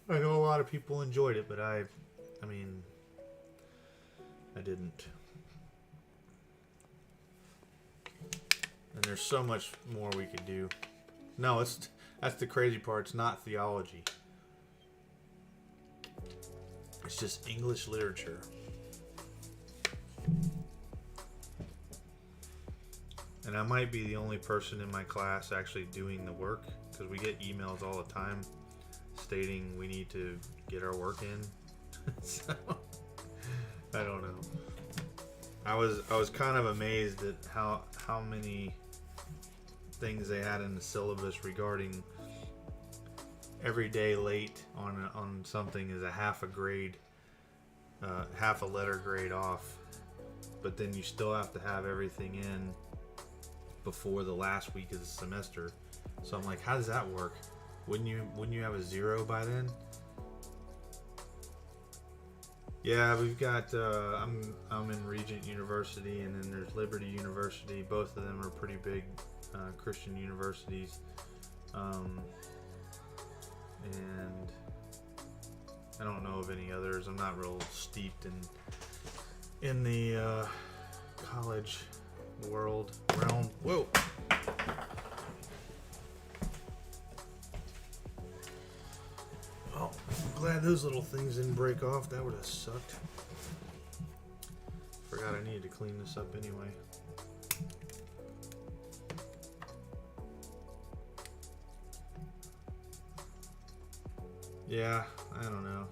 I know a lot of people enjoyed it, but I mean, I didn't. And there's so much more we could do. No, that's the crazy part. It's not theology. It's just English literature. And I might be the only person in my class actually doing the work, because we get emails all the time stating we need to get our work in. So I don't know. I was kind of amazed at how many things they had in the syllabus regarding every day late on something is a half a grade, half a letter grade off, but then you still have to have everything in before the last week of the semester. So I'm like, how does that work? Wouldn't you have a 0 by then? Yeah, we've got I'm in Regent University, and then there's Liberty University. Both of them are pretty big Christian universities, and I don't know of any others. I'm not real steeped in the college world realm. Whoa. Well, I'm glad those little things didn't break off. That would have sucked. Forgot I needed to clean this up anyway. Yeah, I don't know.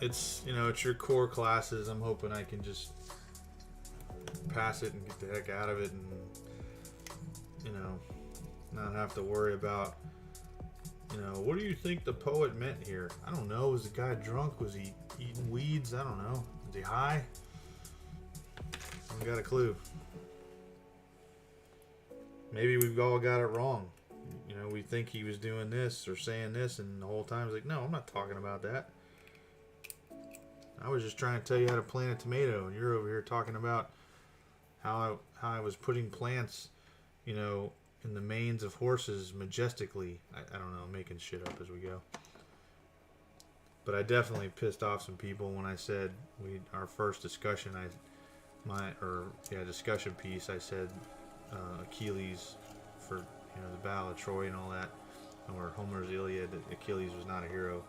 It's, it's your core classes. I'm hoping I can just pass it and get the heck out of it, and not have to worry about, what do you think the poet meant here? I don't know. Was the guy drunk? Was he eating weeds? I don't know. Was he high? I haven't got a clue. Maybe we've all got it wrong. We think he was doing this or saying this, and the whole time he's like, no, I'm not talking about that. I was just trying to tell you how to plant a tomato, and you're over here talking about how I was putting plants, in the manes of horses majestically. I don't know, I'm making shit up as we go. But I definitely pissed off some people when I said our first discussion, discussion piece, I said Achilles for the Battle of Troy and all that, or Homer's Iliad, Achilles was not a hero.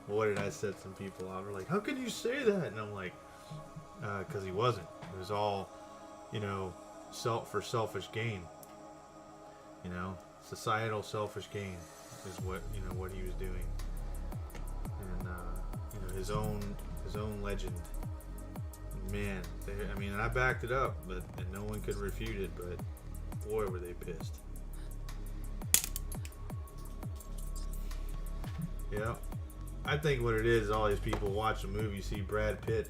Boy, did I set some people off. They're like, how can you say that? And I'm like, because he wasn't. It was all, for selfish gain. Societal selfish gain is what he was doing, and his own legend. Man, and I backed it up, and no one could refute it. But boy, were they pissed. Yeah, I think what it is, all these people watch the movie, see Brad Pitt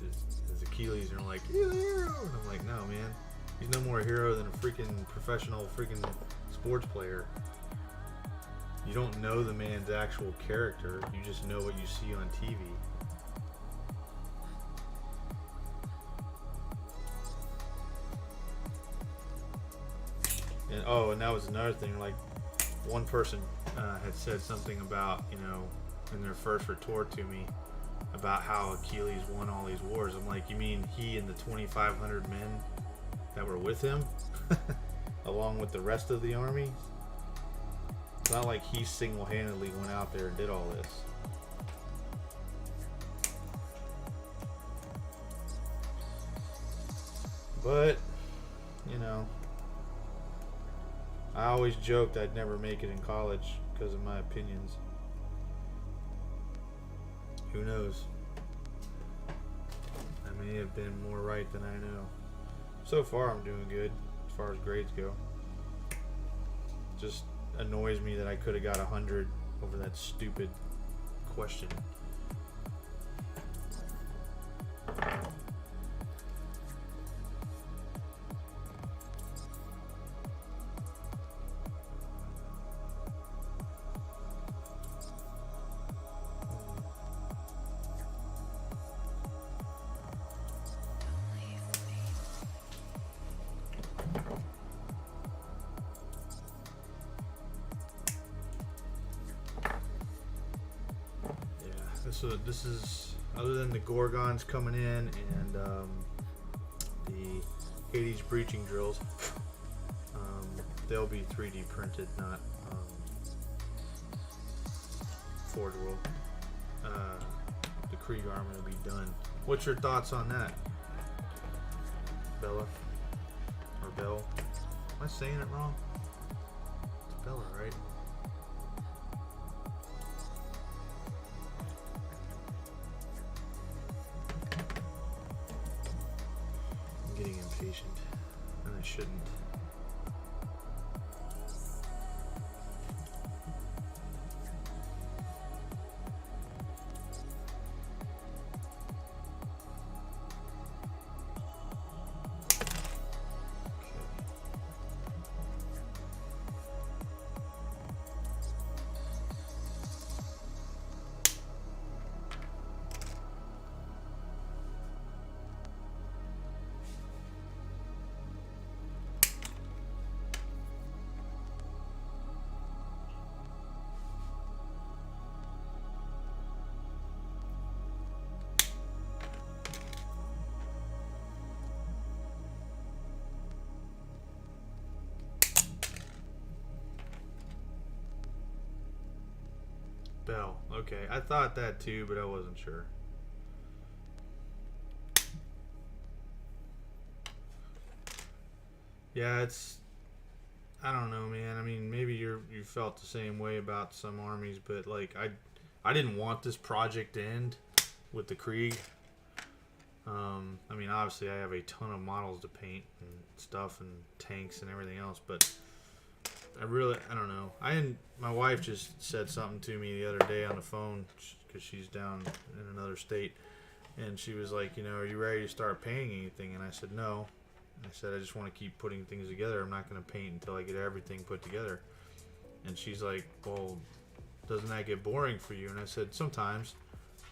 as Achilles, and they're like, he's a hero. And I'm like, no, man, he's no more a hero than a freaking professional freaking sports player. You don't know the man's actual character. You just know what you see on TV. And that was another thing. Like, one person had said something about, in their first retort to me, about how Achilles won all these wars. I'm like, you mean he and the 2,500 men that were with him, along with the rest of the army? It's not like he single-handedly went out there and did all this. But, I always joked I'd never make it in college because of my opinions. Who knows? I may have been more right than I know. So far, I'm doing good as far as grades go. Just annoys me that I could have got 100 over that stupid question. So this is, other than the Gorgons coming in and the 80s breaching drills, they'll be 3D printed, not Forge World. The Krieg armor will be done. What's your thoughts on that, Bella? Or Bell? Am I saying it wrong? It's Bella, right? I'm getting impatient, and I shouldn't. Bell. Okay, I thought that too, but I wasn't sure. Yeah, it's, I don't know, man. I mean, maybe you felt the same way about some armies, but like I didn't want this project to end with the Krieg. I mean, obviously I have a ton of models to paint and stuff and tanks and everything else, but I don't know. My wife just said something to me the other day on the phone because she's down in another state, and she was like, you know, are you ready to start painting anything? And I said no. I said I just want to keep putting things together. I'm not going to paint until I get everything put together. And she's like, well, doesn't that get boring for you? And I said sometimes,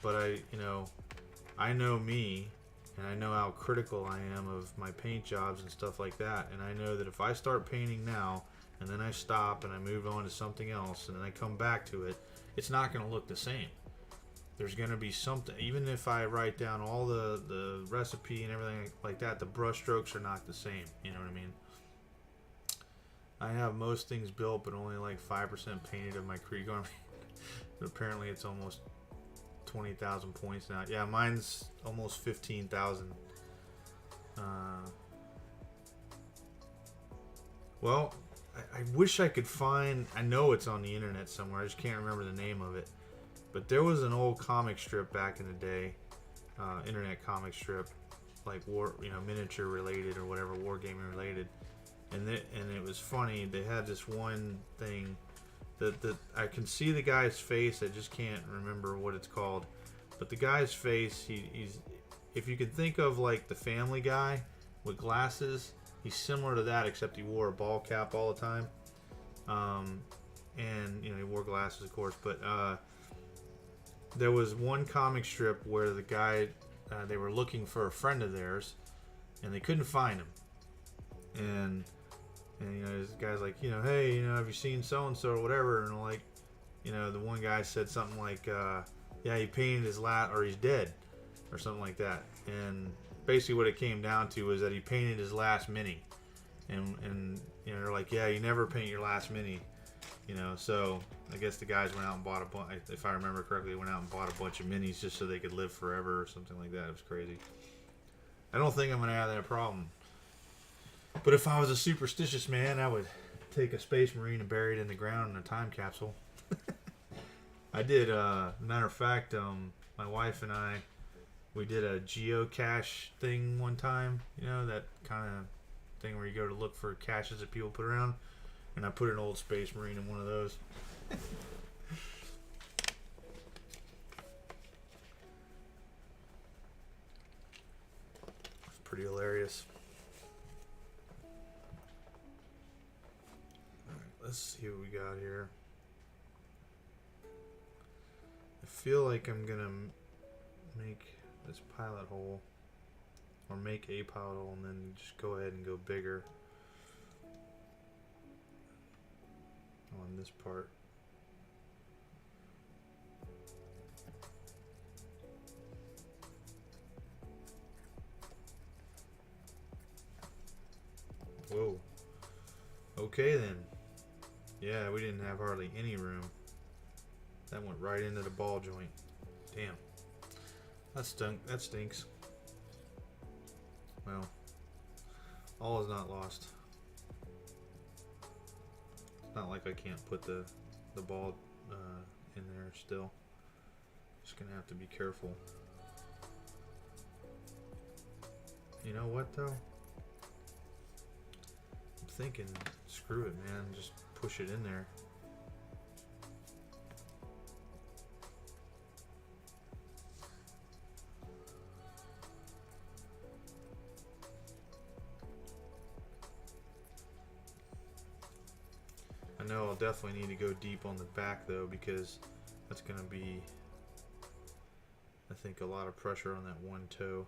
but I know me, and I know how critical I am of my paint jobs and stuff like that. And I know that if I start painting now, and then I stop and I move on to something else, and then I come back to it, it's not going to look the same. There's going to be something, even if I write down all the recipe and everything like that, the brush strokes are not the same. You know what I mean? I have most things built, but only like 5% painted of my Krieg army. But apparently it's almost 20,000 points now. Yeah, mine's almost 15,000. Well, I wish I could find, I know it's on the internet somewhere, I just can't remember the name of it. But there was an old comic strip back in the day, internet comic strip, like miniature related or whatever, wargaming related. And it was funny, they had this one thing that I can see the guy's face, I just can't remember what it's called. But the guy's face, he's, if you could think of like the Family Guy with glasses, he's similar to that, except he wore a ball cap all the time. And he wore glasses, of course. But there was one comic strip where the guy, they were looking for a friend of theirs, and they couldn't find him. And this guy's like, hey, have you seen so and so or whatever? And like, the one guy said something like, yeah, he painted his last, or he's dead, or something like that. And basically what it came down to was that he painted his last mini, and they're like, yeah, you never paint your last mini, so I guess the guys went out and bought a bunch, if I remember correctly, they went out and bought a bunch of minis just so they could live forever or something like that. It was crazy. I don't think I'm gonna have that problem, but if I was a superstitious man, I would take a Space Marine and bury it in the ground in a time capsule. I did, matter of fact, my wife and I, we did a geocache thing one time, that kind of thing where you go to look for caches that people put around, and I put an old Space Marine in one of those. It's pretty hilarious. Alright, let's see what we got here. I feel like I'm gonna make this pilot hole, or make a pilot hole, and then just go ahead and go bigger on this part. Okay then. Yeah, we didn't have hardly any room. That went right into the ball joint. Damn. That stunk. That stinks. Well, all is not lost. It's not like I can't put the ball in there still. Just gonna have to be careful. You know what though? I'm thinking, screw it, man. Just push it in there. I know I'll definitely need to go deep on the back though, because that's going to be, I think, a lot of pressure on that one toe.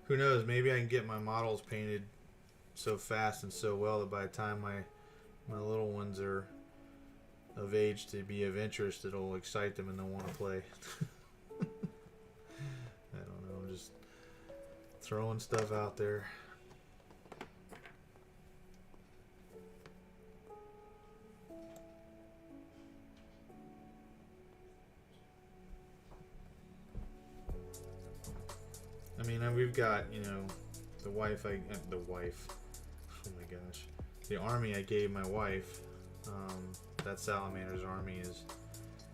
Who knows, maybe I can get my models painted so fast and so well that by the time my little ones are of age to be of interest, it'll excite them and they'll want to play. I don't know, I'm just throwing stuff out there. I mean, we've got, you know, the wife, oh my gosh, the army I gave my wife. That Salamander's army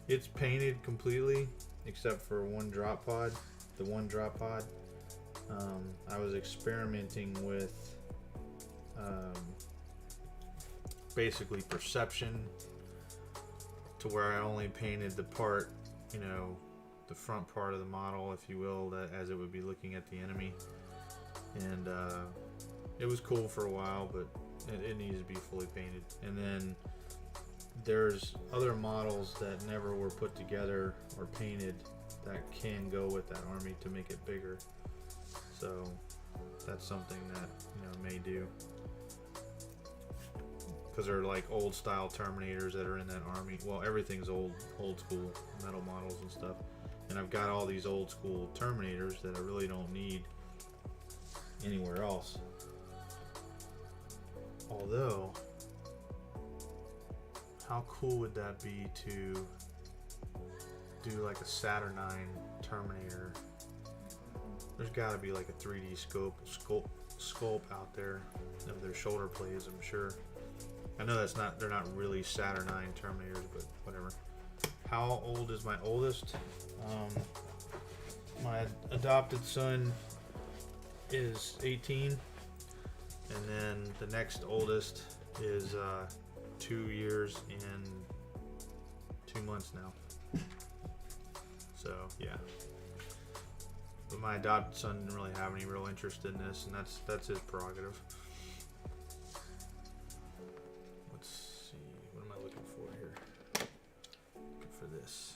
it's painted completely except for one drop pod. The one drop pod. I was experimenting with basically perception to where I only painted the part, you know, the front part of the model, if you will, that as it would be looking at the enemy. And it was cool for a while, but it needs to be fully painted. And then there's other models that never were put together or painted that can go with that army to make it bigger. So that's something that, you know, may do, because they're like old style Terminators that are in that army. Well, everything's old school metal models and stuff, and I've got all these old school Terminators that I really don't need anywhere else. Although, how cool would that be to do like a Saturnine Terminator? There's got to be like a 3D sculpt out there of their shoulder blades, I'm sure. I know they're not really Saturnine Terminators, but whatever. How old is my oldest? My adopted son is 18, and then the next oldest is 2 years and 2 months now. So yeah, but my adopted son didn't really have any real interest in this, and that's his prerogative. Let's see, what am I looking for here? Looking for this.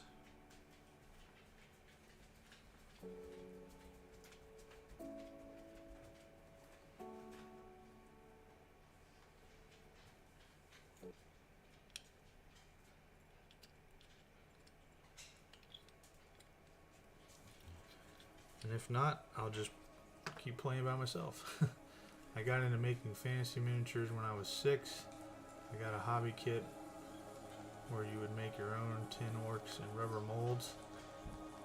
And if not, I'll just keep playing by myself. I got into making fantasy miniatures when I was 6. I got a hobby kit where you would make your own tin orcs and rubber molds.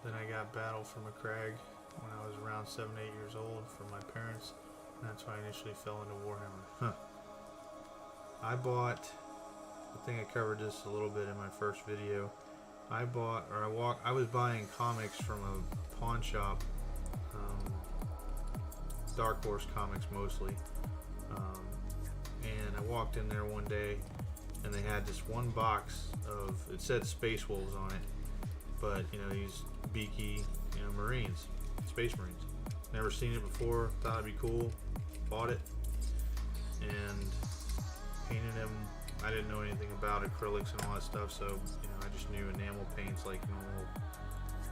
Then I got Battle for McCrag when I was around 7, 8 years old from my parents. And that's why I initially fell into Warhammer. I bought, I think I covered this a little bit in my first video. I was buying comics from a pawn shop. Dark Horse Comics mostly, and I walked in there one day and they had this one box of, it said Space Wolves on it, but you know, these beaky, you know, Marines, Space Marines. Never seen it before, thought it'd be cool, bought it and painted them. I didn't know anything about acrylics and all that stuff, so you know, I just knew enamel paints like normal,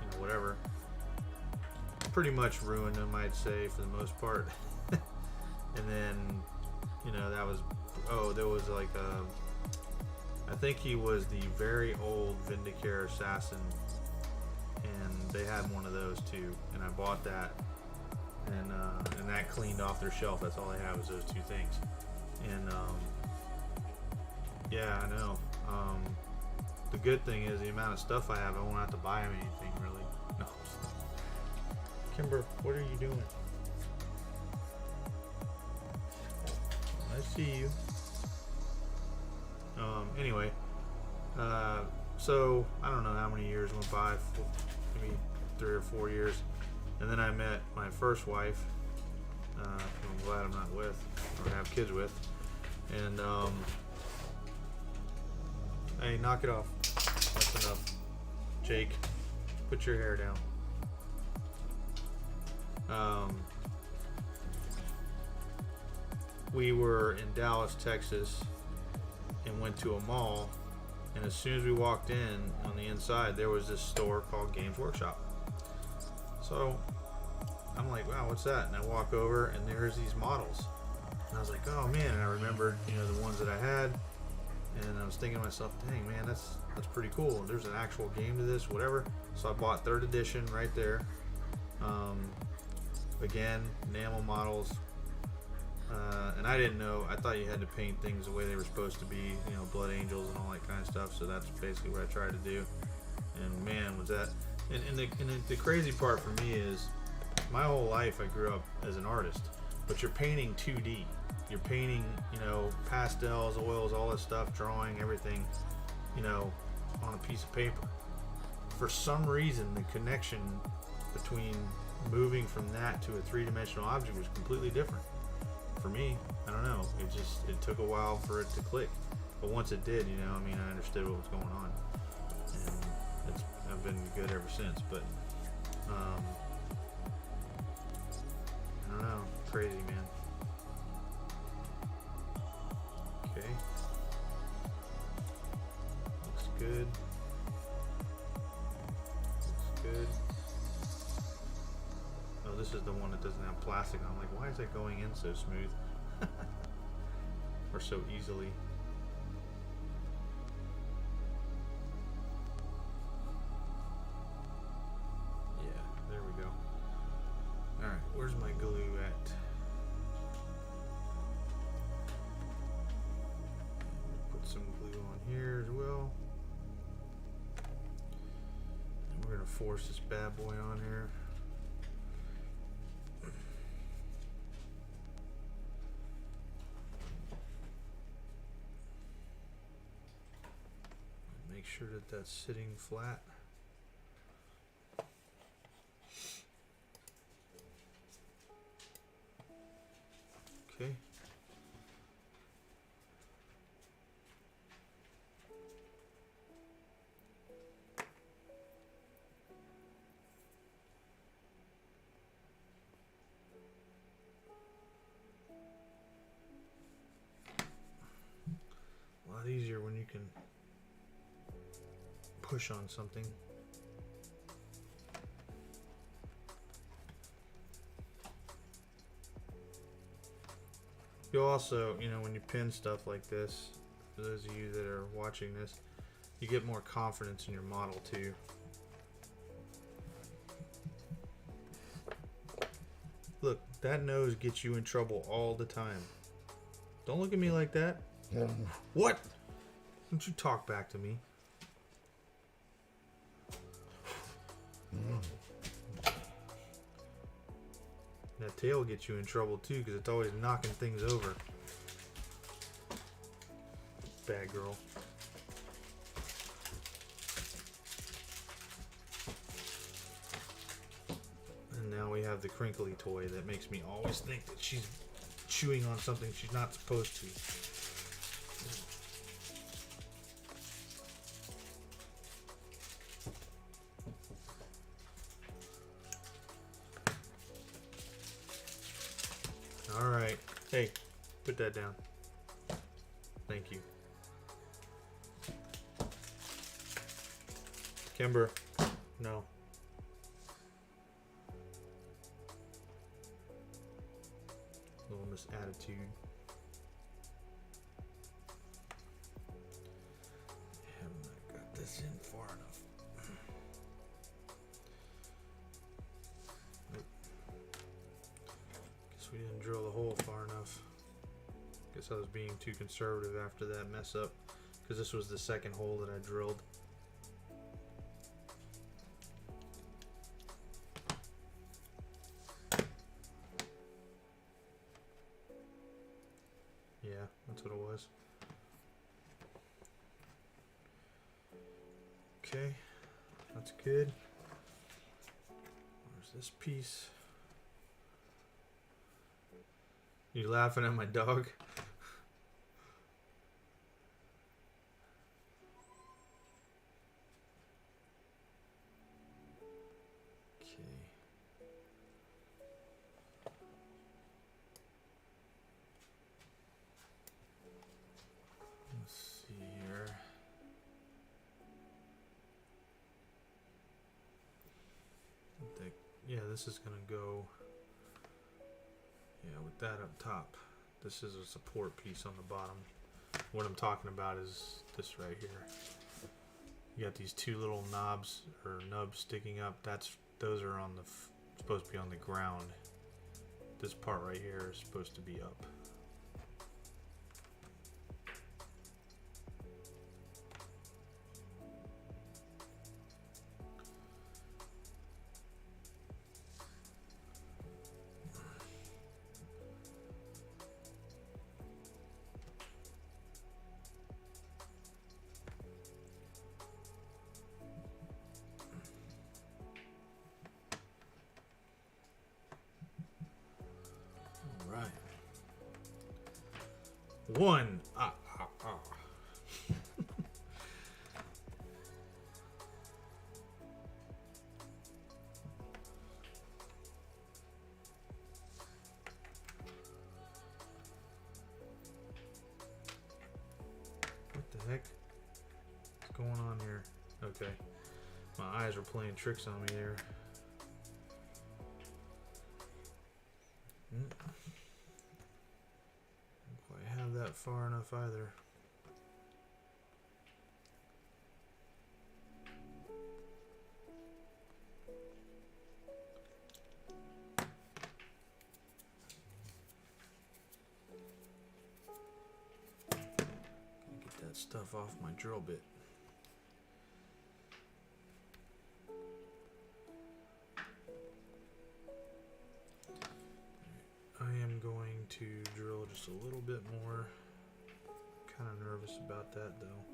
you know, whatever. Pretty much ruined them, I'd say, for the most part. And then, you know, that was, there was like I think he was the very old Vindicare Assassin, and they had one of those too, and I bought that, and that cleaned off their shelf. That's all they had was those two things. And yeah, I know. The good thing is the amount of stuff I have, I won't have to buy him anything really. No. Kimber, what are you doing? I see you. Anyway, so I don't know how many years went by, maybe 3 or 4 years, and then I met my first wife, who I'm glad I'm not with, or have kids with, and hey, knock it off. That's enough. Jake, put your hair down. We were in Dallas, Texas, and went to a mall, and as soon as we walked in, on the inside there was this store called Games Workshop. So I'm like, wow, what's that? And I walk over, and there's these models, and I was like, oh man. And I remembered, you know, the ones that I had, and I was thinking to myself, dang man, that's pretty cool. There's an actual game to this, whatever. So I bought 3rd edition right there. Again, enamel models. And I didn't know, I thought you had to paint things the way they were supposed to be, you know, blood angels and all that kind of stuff. So that's basically what I tried to do. And man, was that, and the crazy part for me is, my whole life I grew up as an artist, but you're painting 2D. You're painting, you know, pastels, oils, all this stuff, drawing everything, you know, on a piece of paper. For some reason, the connection between moving from that to a 3-dimensional object was completely different. For me, I don't know, it took a while for it to click, but once it did, you know, I mean, I understood what was going on, and I've been good ever since. But I don't know, crazy man. Okay, looks good, looks good. Oh, this is the one that doesn't have plastic on. I'm like, why is that going in so smooth? Or so easily? Yeah, there we go. Alright, where's my glue at? Put some glue on here as well. And we're going to force this bad boy on here. Make sure that that's sitting flat. Okay. A lot easier when you can push on something. You also, you know, when you pin stuff like this, for those of you that are watching this, you get more confidence in your model too. Look, that nose gets you in trouble all the time. Don't look at me like that. What? Don't you talk back to me. That tail gets you in trouble too, because it's always knocking things over. Bad girl. And now we have the crinkly toy that makes me always think that she's chewing on something she's not supposed to. Alright. Hey, put that down. Thank you. Kimber, no. Little misattitude. I was being too conservative after that mess up, because this was the second hole that I drilled. Yeah, that's what it was. Okay, that's good. Where's this piece? You laughing at my dog? Okay. Let's see here. Yeah, this is gonna go. Yeah, with that up top. This is a support piece on the bottom. What I'm talking about is this right here. You got these two little knobs or nubs sticking up. Those are on the supposed to be on the ground. This part right here is supposed to be up. One. What the heck? What's going on here? Okay. My eyes are playing tricks on me there. Don't quite have that far enough either. Get that stuff off my drill bit. I am going to drill just a little bit more. Kind of nervous about that though.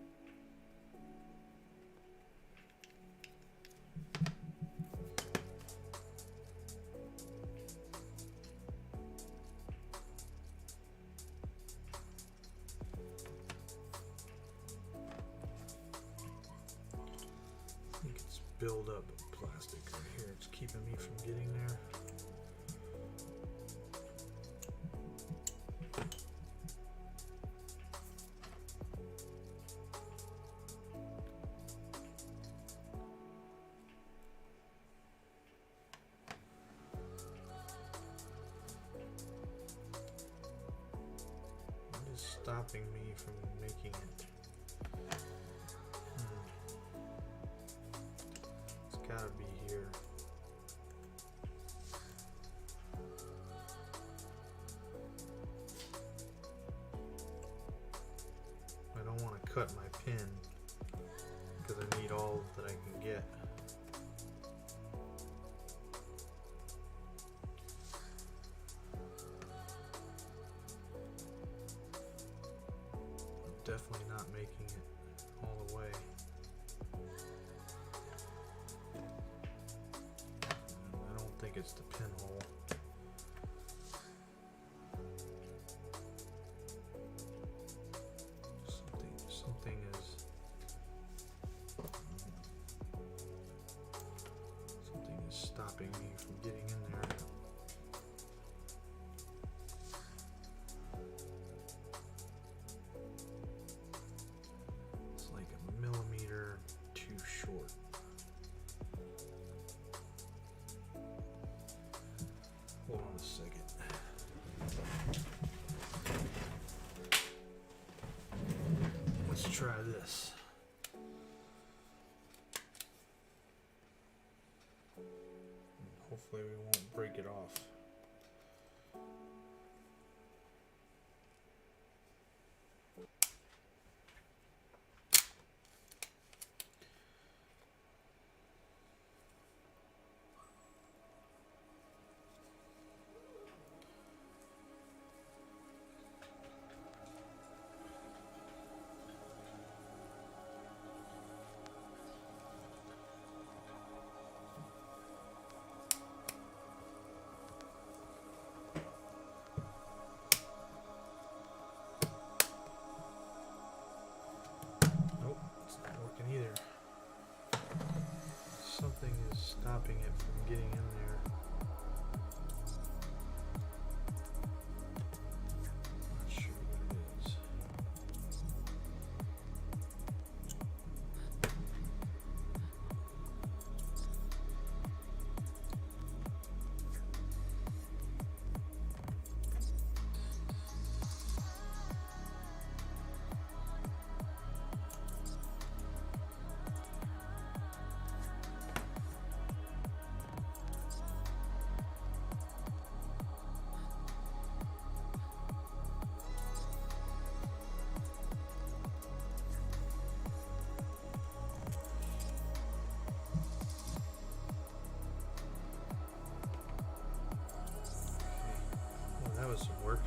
I think it's build up of plastic right here. It's keeping me from getting there. Stopping me from making it. It's gotta be here. I don't want to cut my pin because I need all that I can get. Definitely not making it all the way. I don't think it's the pinhole. Something is stopping me from getting in there. Hold on a second. Let's try this. Hopefully we won't break it off. stopping it from getting in there. Not sure what it is. That was some work.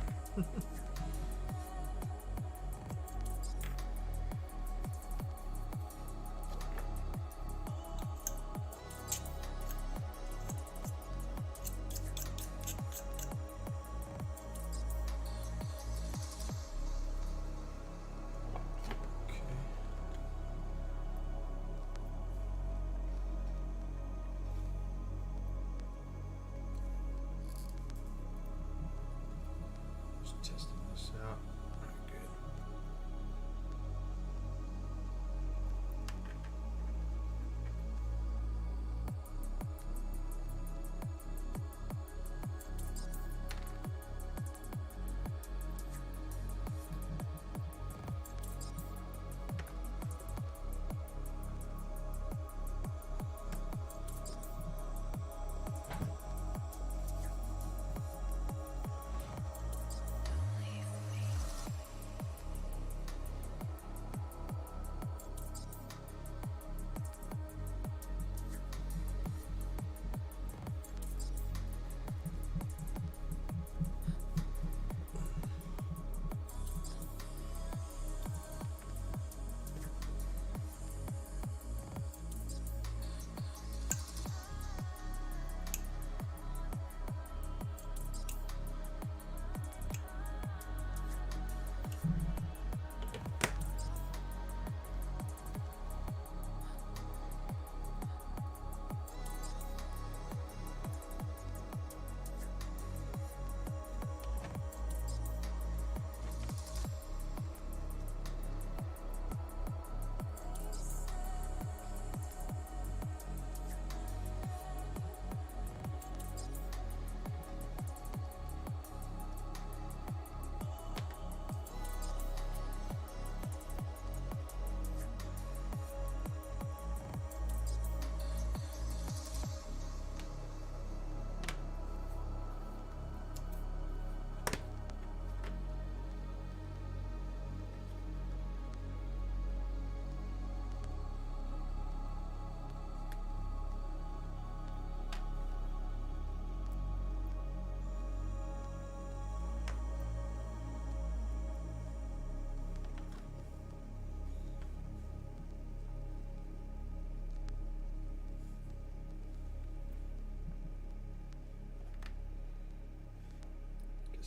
Testing this out. Good.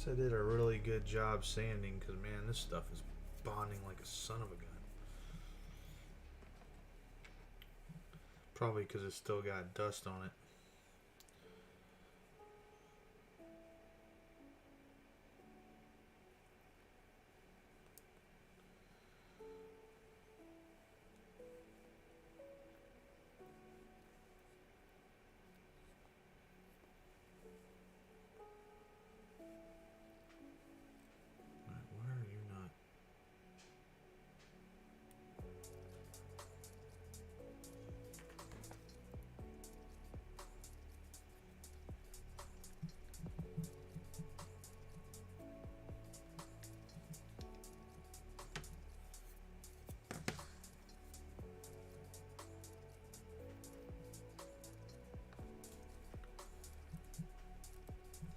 I did a really good job sanding because, man, this stuff is bonding like a son of a gun. Probably because it's still got dust on it.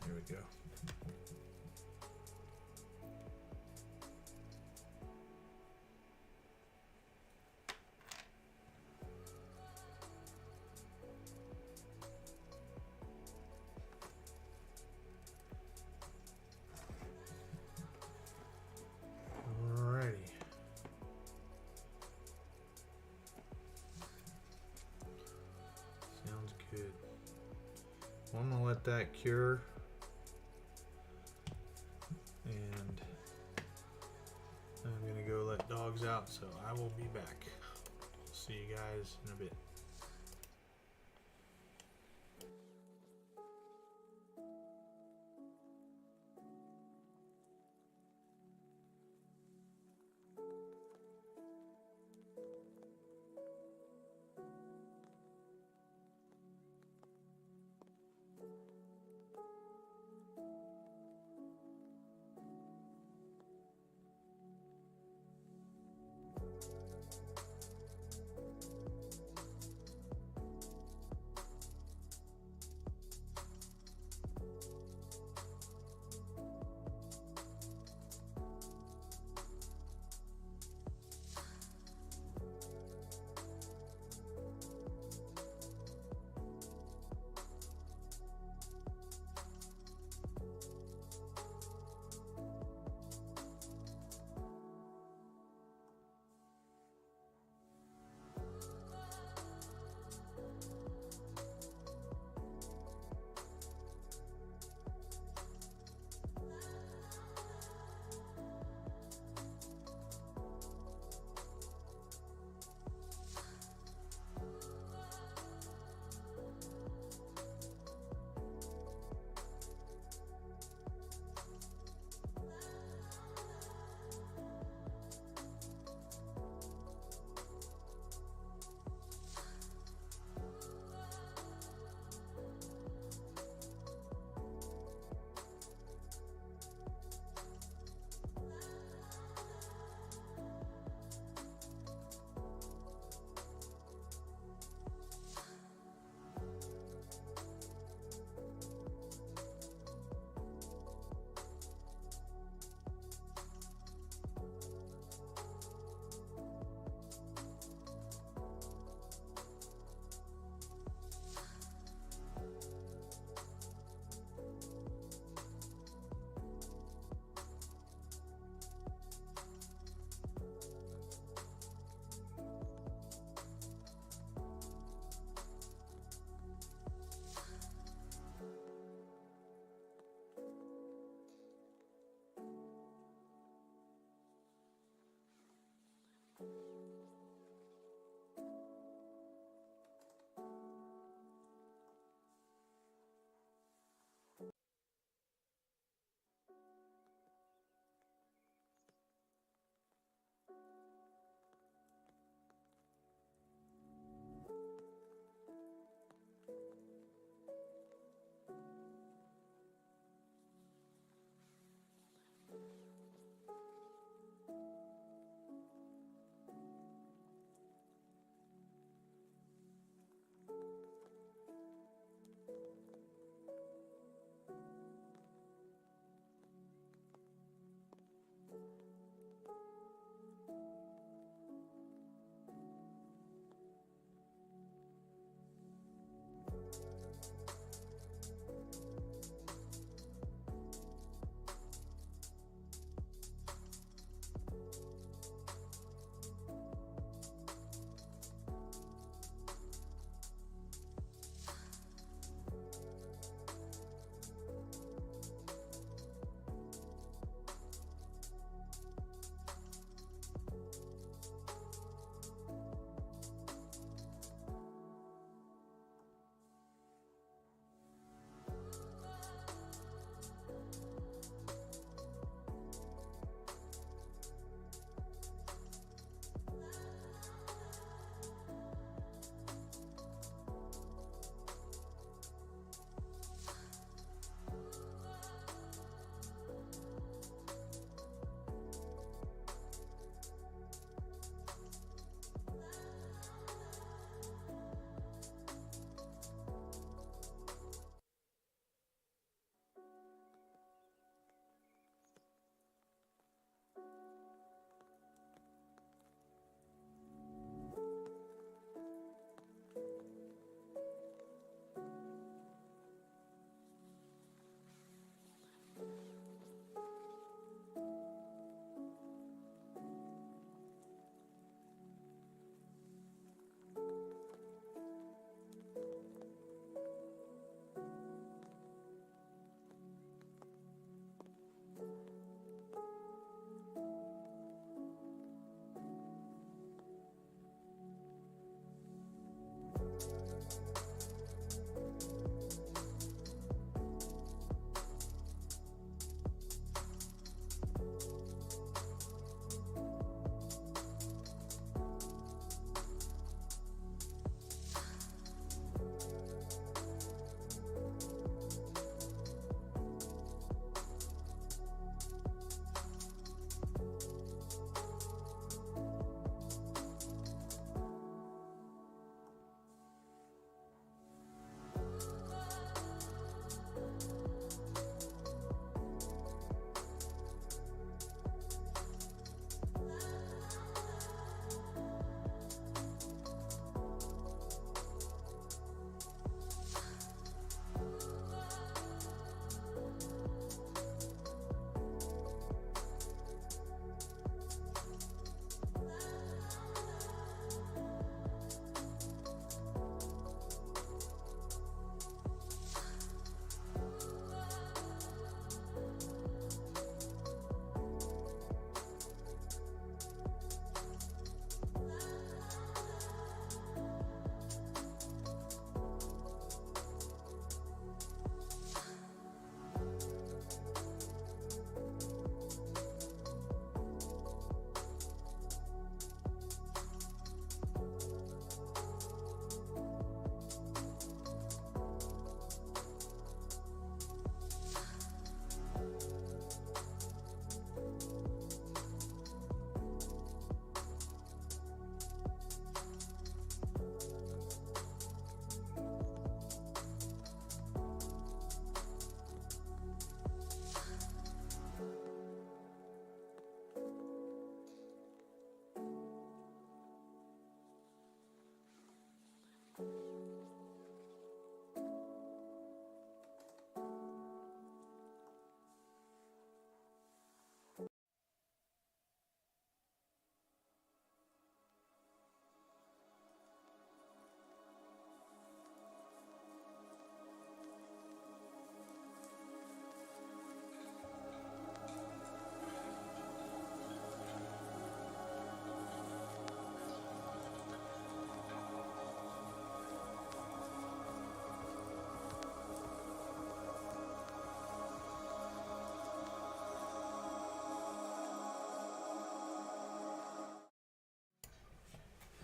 Here we go. Alrighty. Sounds good. Well, I'm gonna let that cure, and I'm gonna go let dogs out, so I will be back. See you guys in a bit.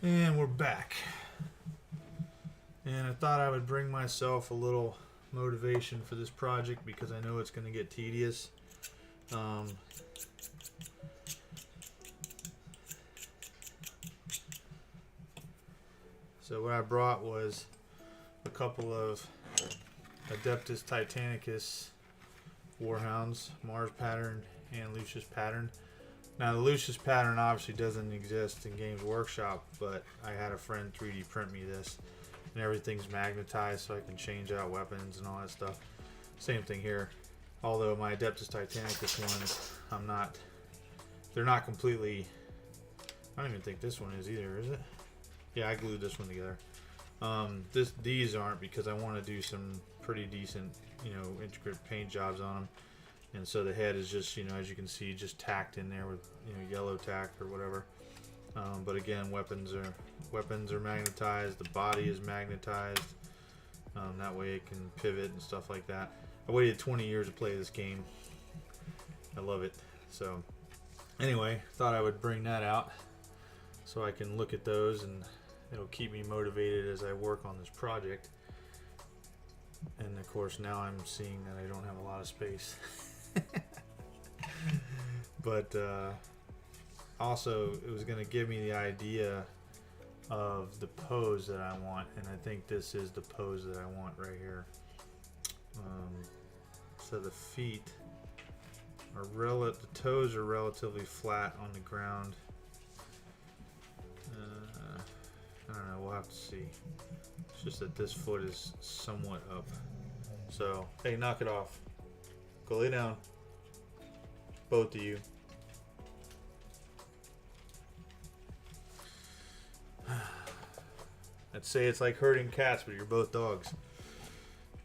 And we're back. And I thought I would bring myself a little motivation for this project because I know it's going to get tedious. So what I brought was a couple of Adeptus Titanicus Warhounds, Mars pattern and Lucius pattern. Now the Lucius pattern obviously doesn't exist in Games Workshop, but I had a friend 3D print me this, and everything's magnetized so I can change out weapons and all that stuff. Same thing here. Although my Adeptus Titanicus ones, they're not completely, I don't even think this one is either, is it? Yeah, I glued this one together. These aren't, because I want to do some pretty decent, intricate paint jobs on them. And so the head is just, as you can see, just tacked in there with, yellow tack or whatever. But again, weapons are magnetized. The body is magnetized. That way it can pivot and stuff like that. I waited 20 years to play this game. I love it. So anyway, thought I would bring that out so I can look at those, and it'll keep me motivated as I work on this project. And of course now I'm seeing that I don't have a lot of space. But also it was going to give me the idea of the pose that I want, and I think this is the pose that I want right here. So the feet are the toes are relatively flat on the ground. I don't know, we'll have to see. It's just that this foot is somewhat up. So, hey, knock it off. Go lay down. Both of you. I'd say it's like herding cats, but you're both dogs.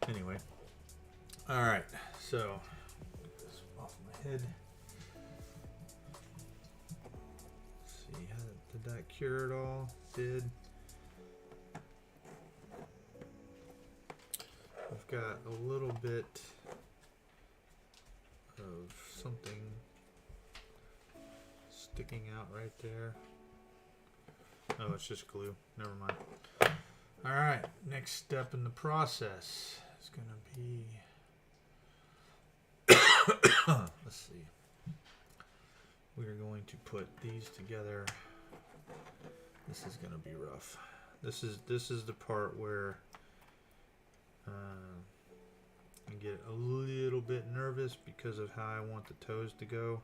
Anyway. Alright, so get this off my head. Let's see, did that cure it all? Did. I've got a little bit of something sticking out right there. Oh, it's just glue. Never mind. Alright, next step in the process is going to be... Let's see. We're going to put these together. This is going to be rough. This is the part where I get a little bit nervous because of how I want the toes to go.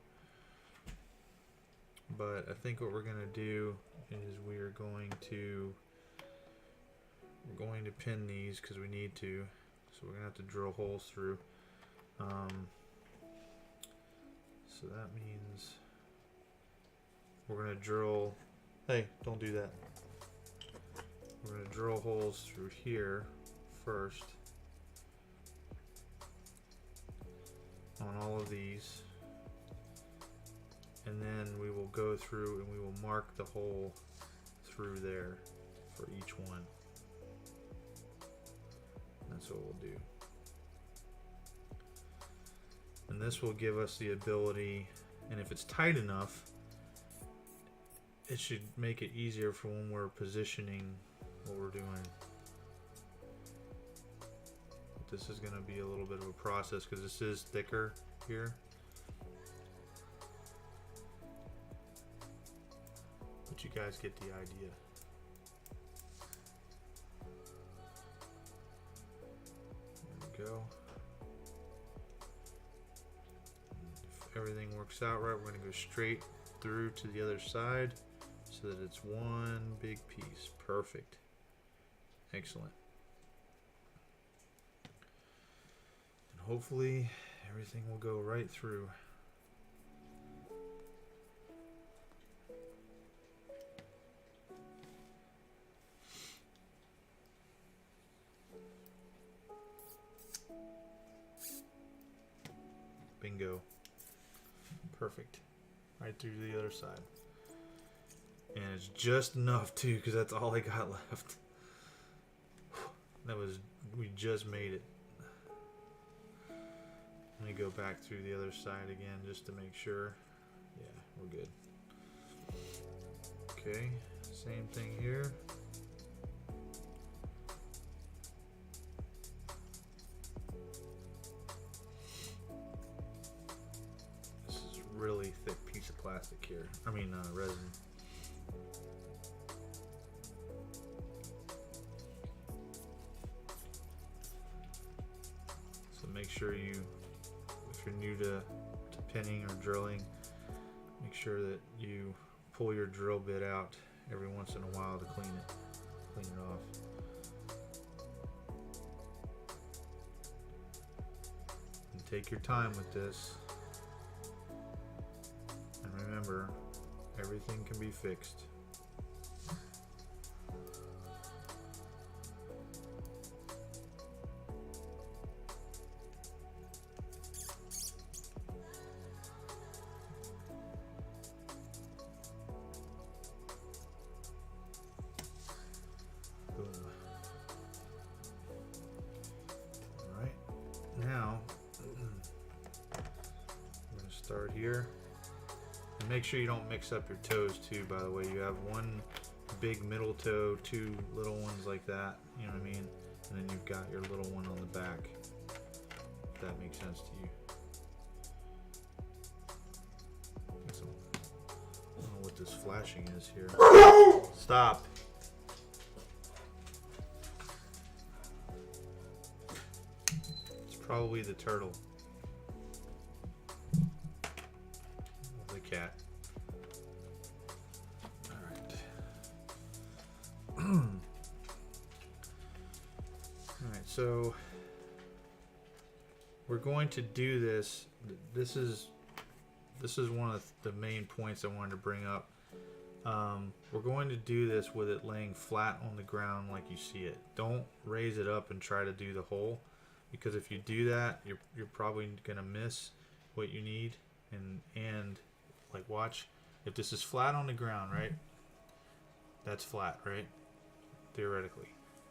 But I think what we're going to do is we're going to pin these because we need to. So we're going to have to drill holes through. So that means we're going to drill... Hey, don't do that. We're going to drill holes through here first on all of these, and then we will go through and we will mark the hole through there for each one. That's what we'll do. And this will give us the ability, and if it's tight enough, it should make it easier for when we're positioning what we're doing. But this is going to be a little bit of a process because this is thicker here. But you guys get the idea. There we go. If everything works out right, we're going to go straight through to the other side so that it's one big piece. Perfect. Excellent. And hopefully everything will go right through. Bingo. Perfect. Right through to the other side. And it's just enough too, because that's all I got left. We just made it. Let me go back through the other side again just to make sure. Yeah, we're good. Okay, Same thing here. This is a really thick piece of plastic here. I mean resin. So make sure you, if you're new to pinning or drilling, make sure that you pull your drill bit out every once in a while to clean it off. And take your time with this. And remember, everything can be fixed. Now, I'm going to start here. And make sure you don't mix up your toes too, by the way. You have one big middle toe, two little ones like that, you know what I mean? And then you've got your little one on the back, if that makes sense to you. I don't know what this flashing is here. Stop. Probably the turtle. Or the cat. Alright. Alright, so we're going to do this. This is one of the main points I wanted to bring up. We're going to do this with it laying flat on the ground like you see it. Don't raise it up and try to do the hole. Because if you do that, you're probably gonna miss what you need. And like, watch, if this is flat on the ground, right? That's flat, right? Theoretically.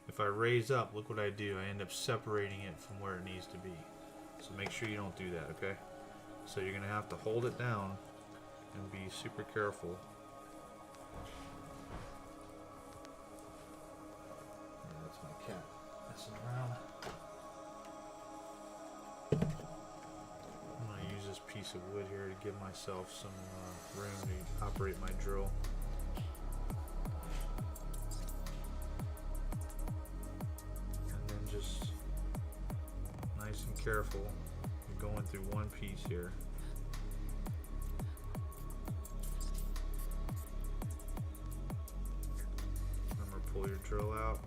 If I raise up, look what I do. I end up separating it from where it needs to be. So make sure you don't do that, okay? So you're gonna have to hold it down and be super careful. Yeah, that's my cat messing around. I'm going to use this piece of wood here to give myself some room to operate my drill. And then just nice and careful, you're going through one piece here. Remember, pull your drill out.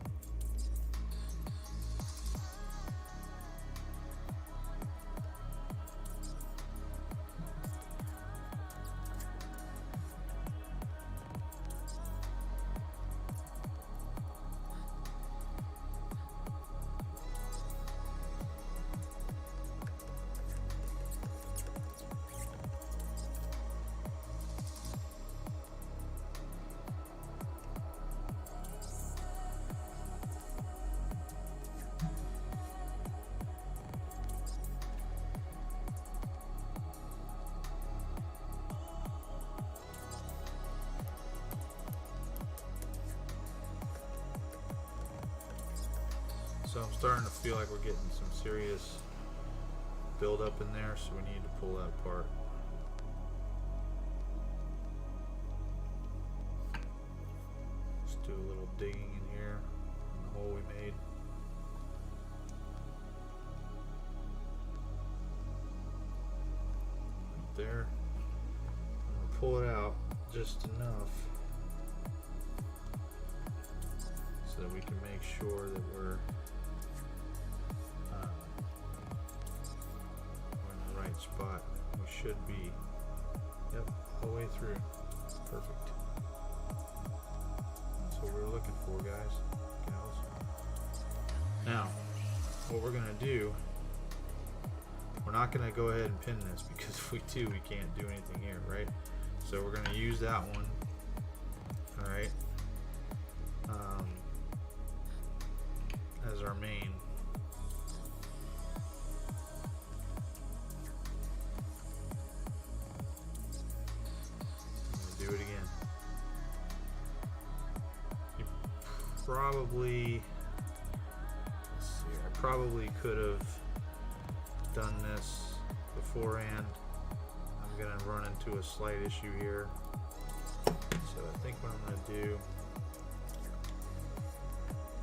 So I'm starting to feel like we're getting some serious build up in there, so we need to pull that apart. Just do a little digging in here in the hole we made. Right there. I'm gonna pull it out just enough so that we can make sure that we're in the right spot. We should be. Yep, all the way through. Perfect. That's what we're looking for, guys, gals. Now, what we're gonna do, we're not gonna go ahead and pin this, because if we do, we can't do anything here, right? So we're gonna use that one. All right. As our main. I'm gonna do it again. probably, let's see, I probably could have done this beforehand. I'm gonna run into a slight issue here. So I think what I'm gonna do,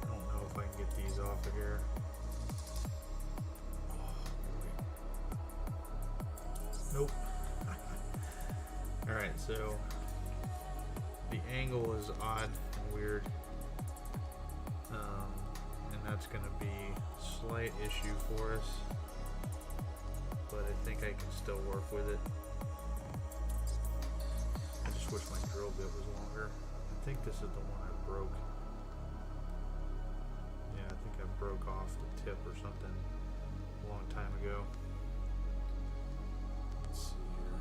I don't know if I can get these off of here. Nope. Alright, so the angle is odd and weird. And that's going to be a slight issue for us. But I think I can still work with it. I just wish my drill bit was longer. I think this is the one I broke. Yeah, I think I broke off the tip or something a long time ago. Let's see here.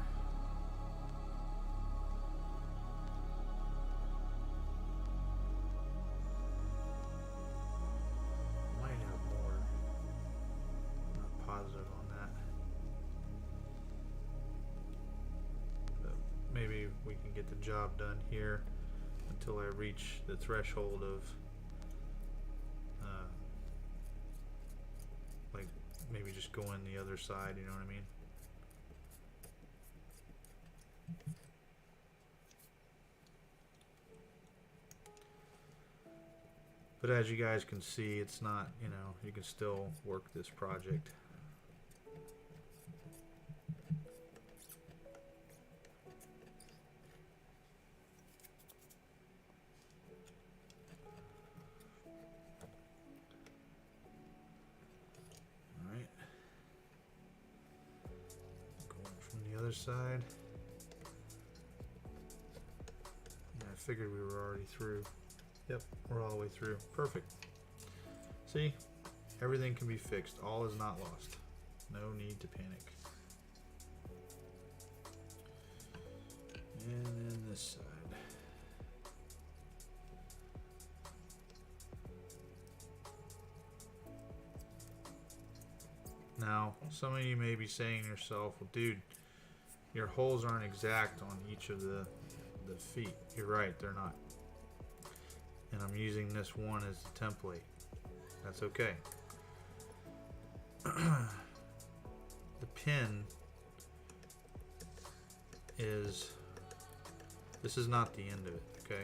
Might have more. I'm not positive on that. But maybe we can get the job done here until I reach the threshold of like maybe just going the other side, you know what I mean? But as you guys can see, it's not, you know, you can still work this project. All right. Going from the other side. Yeah, I figured we were already through. Yep, we're all the way through. Perfect. See, everything can be fixed. All is not lost. No need to panic. And then this side. Now, some of you may be saying to yourself, well, dude, your holes aren't exact on each of the feet. You're right, they're not. And I'm using this one as the template. That's okay. The pin is, this is not the end of it, okay?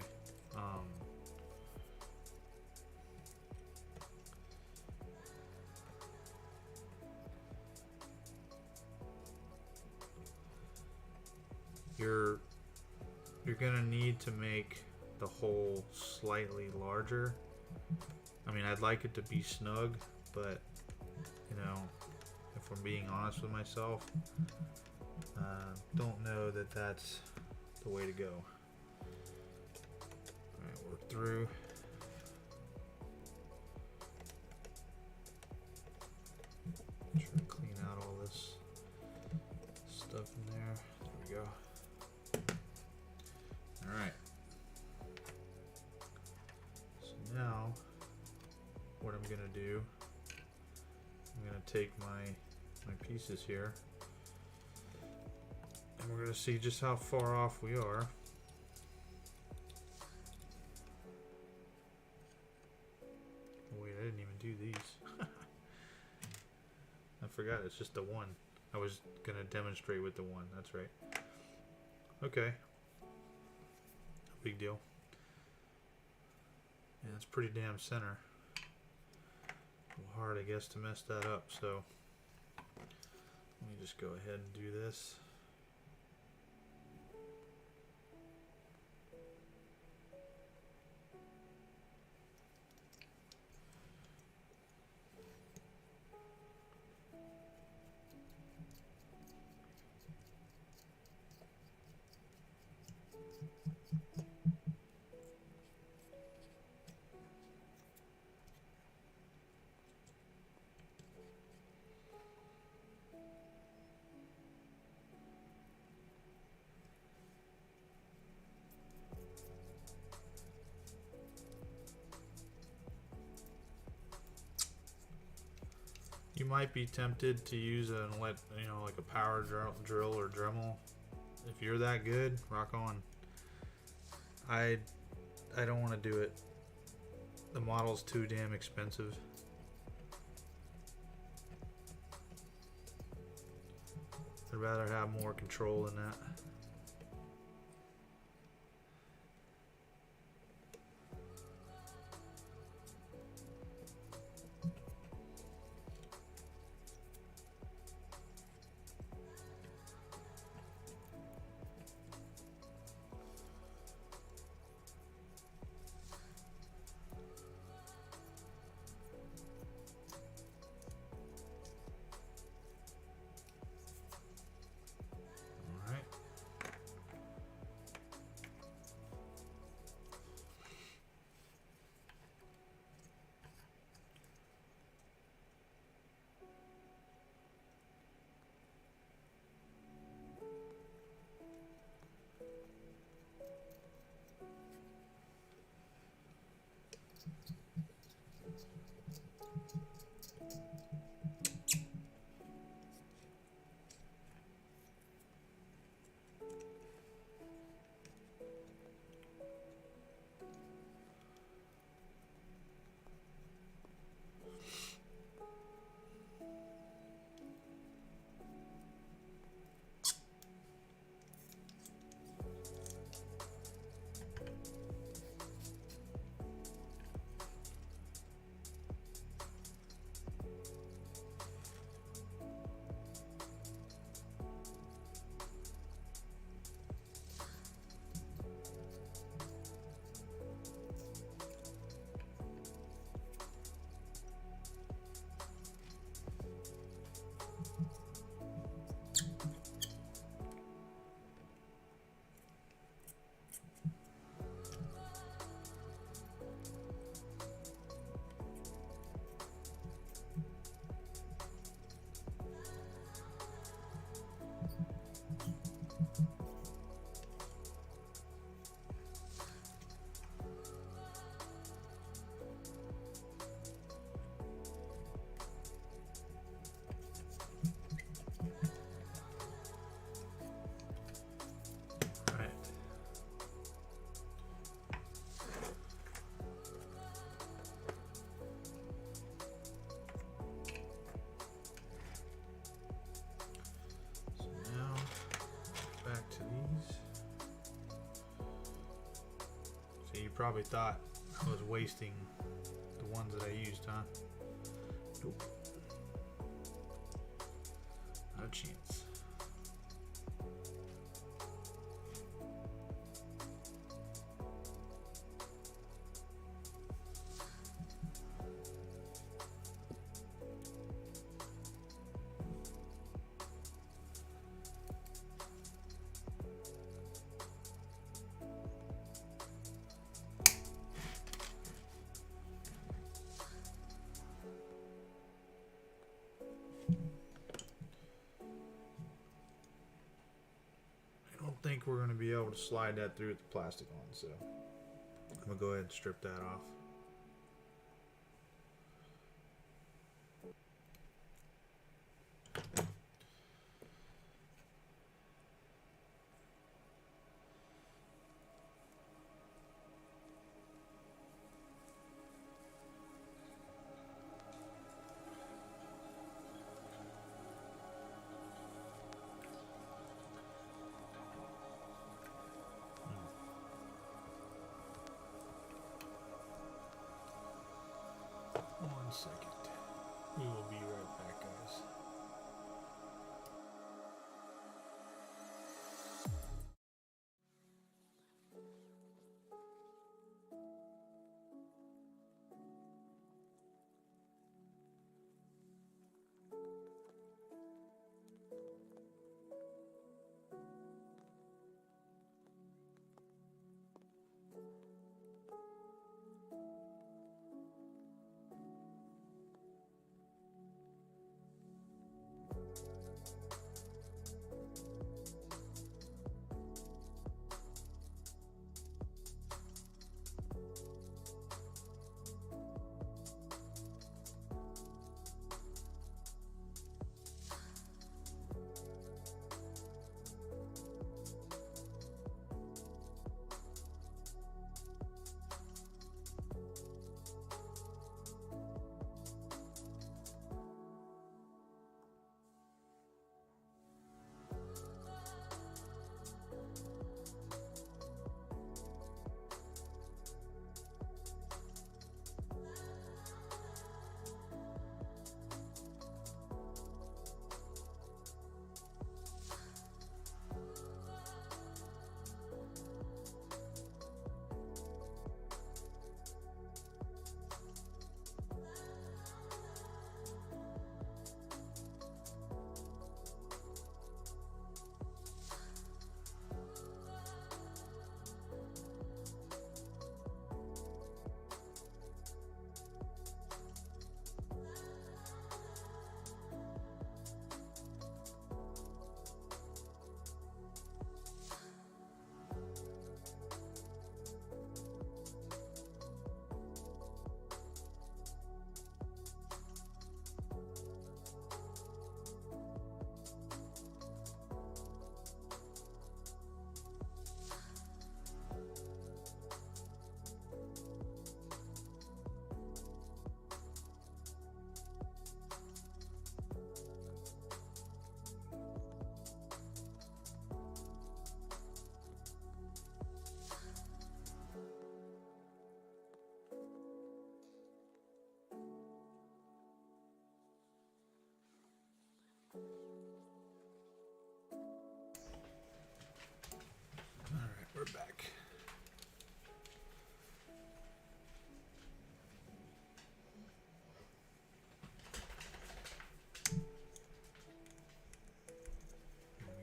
You're gonna need to make the hole slightly larger. I mean, I'd like it to be snug, but you know, if I'm being honest with myself, don't know that that's the way to go. Alright, work through. Try to clean out all this stuff in there. There we go. Alright. So now, what I'm going to do, I'm going to take my pieces here, and we're going to see just how far off we are. Wait, I didn't even do these. I forgot, it's just the one. I was going to demonstrate with the one, that's right. Okay. No big deal. Yeah, it's pretty damn center. A little hard, I guess, to mess that up, so let me just go ahead and do this. You might be tempted to use like a power drill or Dremel. If you're that good, rock on. I don't want to do it. the model's too damn expensive. I'd rather have more control than that. Probably thought I was wasting the ones that I used, huh? Nope. Not a chance. Think we're going to be able to slide that through with the plastic on, so I'm going to go ahead and strip that off. One second. We will be right back, guys.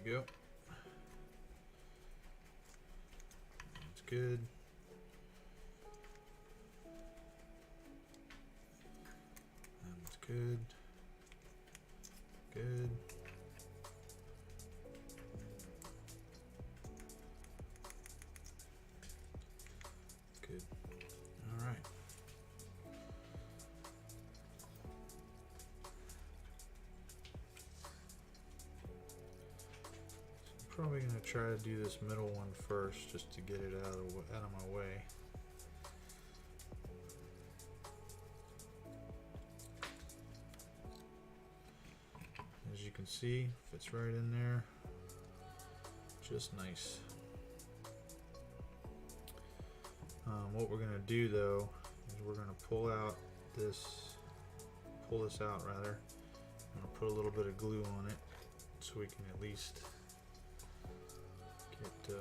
we go. That's good. That's good. Good. Good. All right. Probably going to try to do this middle one first just to get it out of my way. As you can see, fits right in there. Just nice. What we're going to do though is we're going to pull this out rather. I'm going to put a little bit of glue on it so we can at least get the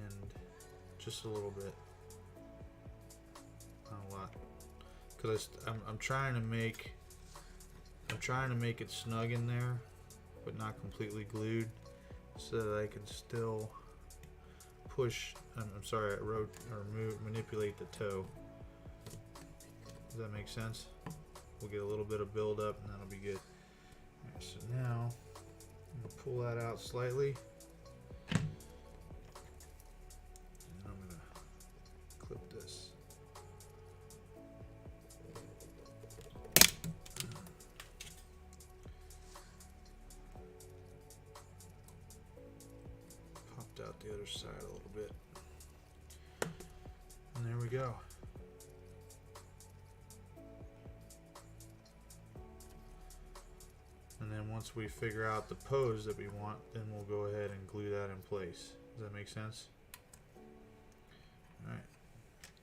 end just a little bit, not a lot, because I'm trying to make it snug in there, but not completely glued, so that I can still push. Manipulate the toe. Does that make sense? We'll get a little bit of build up and that'll be good. Alright, so now I'm going to pull that out slightly. And I'm going to clip this. Popped out the other side a little bit. And there we go. And then once we figure out the pose that we want, then we'll go ahead and glue that in place. Does that make sense? Alright,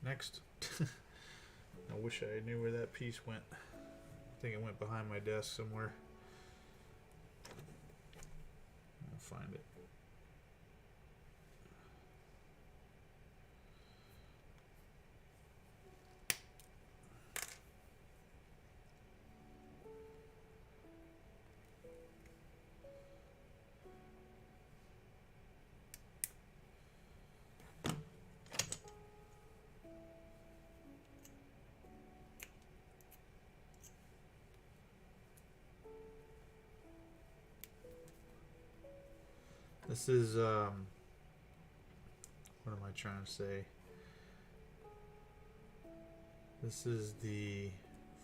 next. I wish I knew where that piece went. I think it went behind my desk somewhere. I'll find it. This is, what am I trying to say? This is the,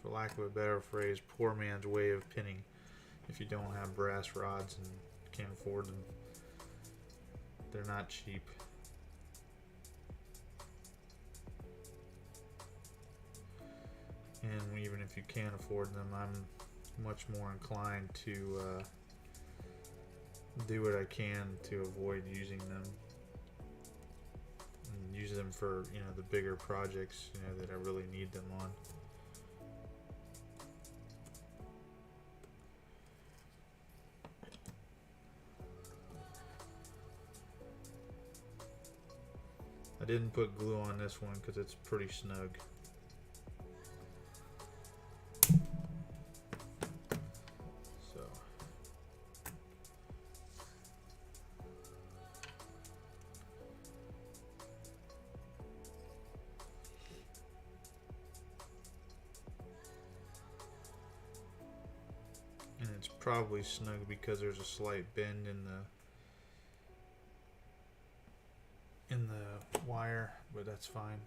for lack of a better phrase, poor man's way of pinning. If you don't have brass rods and can't afford them, they're not cheap. And even if you can't afford them, I'm much more inclined to do what I can to avoid using them, and use them for, you know, the bigger projects, you know, that I really need them on. I didn't put glue on this one because it's pretty snug. It's probably snug because there's a slight bend in the wire, but that's fine.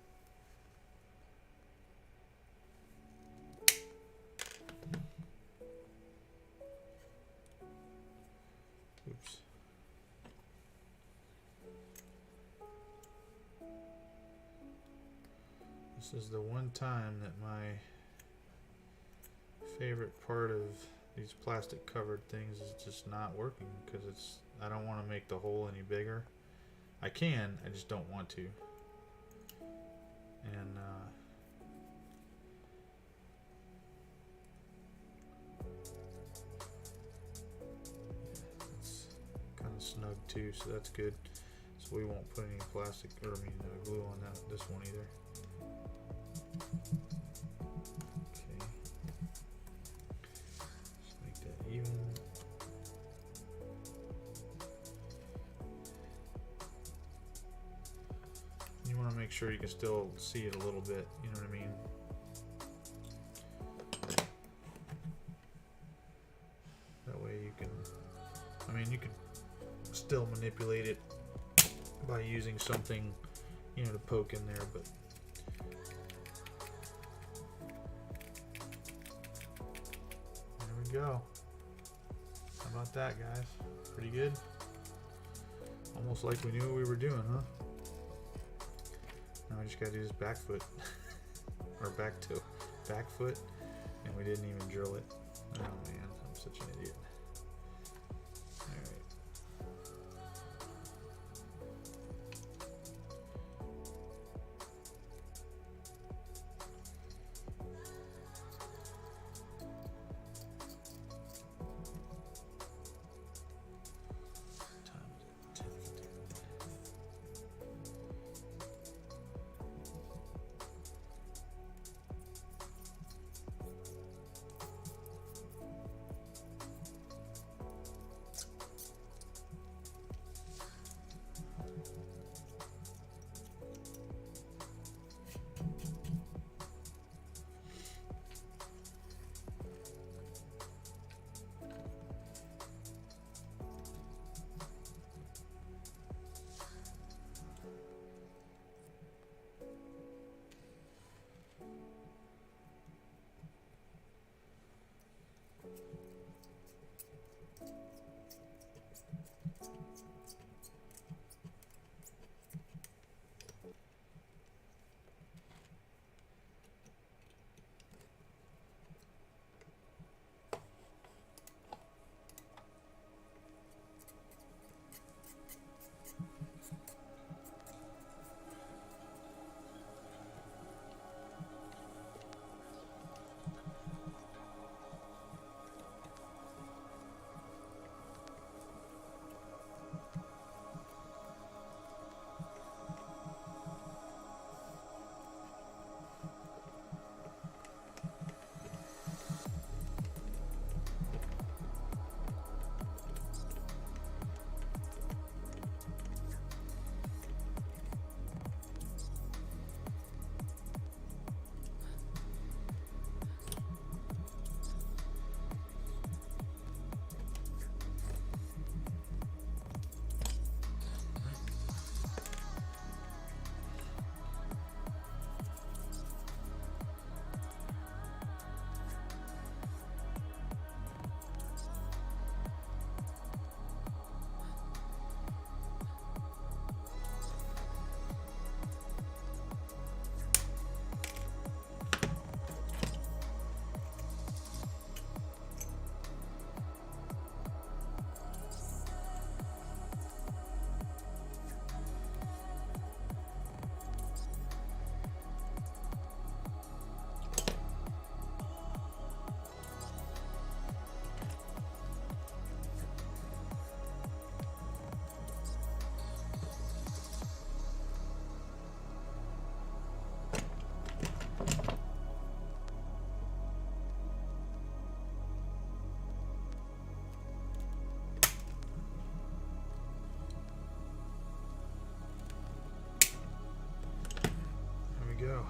Oops. This is the one time that my favorite part of these plastic covered things is just not working, because I don't want to make the hole any bigger. I can, I just don't want to. And it's kind of snug too, so that's good. So we won't put any plastic, or glue on this one either. Okay. sure you can still see it a little bit, you know what I mean? That way you can, I mean, you can still manipulate it by using something, you know, to poke in there, but there we go. How about that, guys? Pretty good. Almost like we knew what we were doing, huh? Now we just gotta do this back foot or back foot, and we didn't even drill it. Oh man, I'm such an idiot. Go.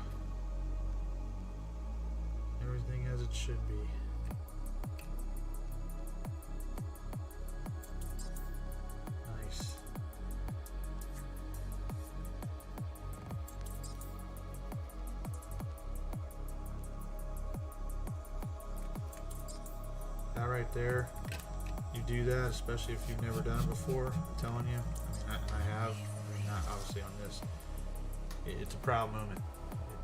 Everything as it should be. Nice. That right there, you do that, especially if you've never done it before. I'm telling you, I have. I mean, not obviously on this. It's a proud moment.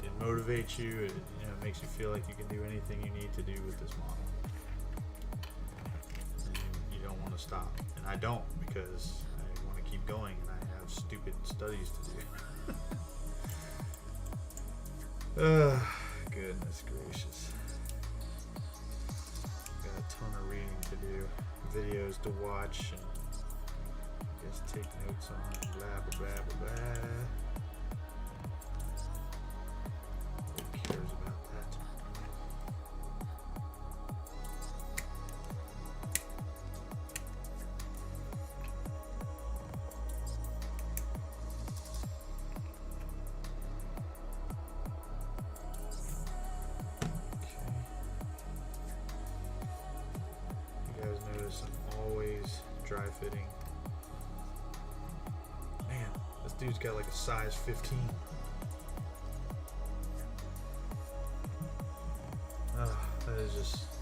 It motivates you. It, you know, makes you feel like you can do anything you need to do with this model. And you don't want to stop, and I don't, because I want to keep going, and I have stupid studies to do. Goodness gracious! Got a ton of reading to do, videos to watch, and I guess take notes on. Blah blah blah blah blah. dry fitting. Man, this dude's got like a size 15.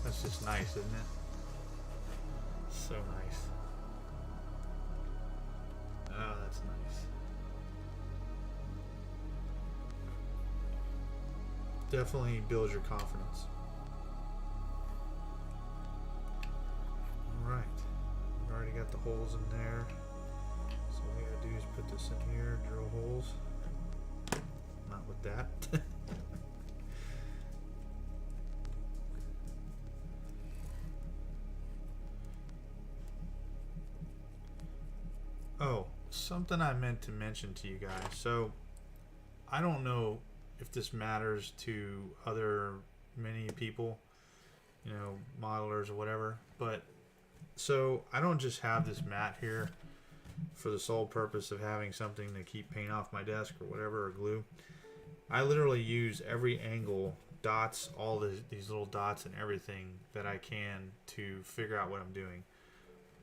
That's just nice, isn't it? So nice. Oh, that's nice. Definitely builds your confidence. Alright. We've already got the holes in there. So all we gotta do is put this in here, drill holes. Not with that. Oh, something I meant to mention to you guys. So, I don't know if this matters to many people, you know, modelers or whatever, but so I don't just have this mat here for the sole purpose of having something to keep paint off my desk or whatever, or glue. I literally use every angle, dots, all these little dots and everything that I can to figure out what I'm doing.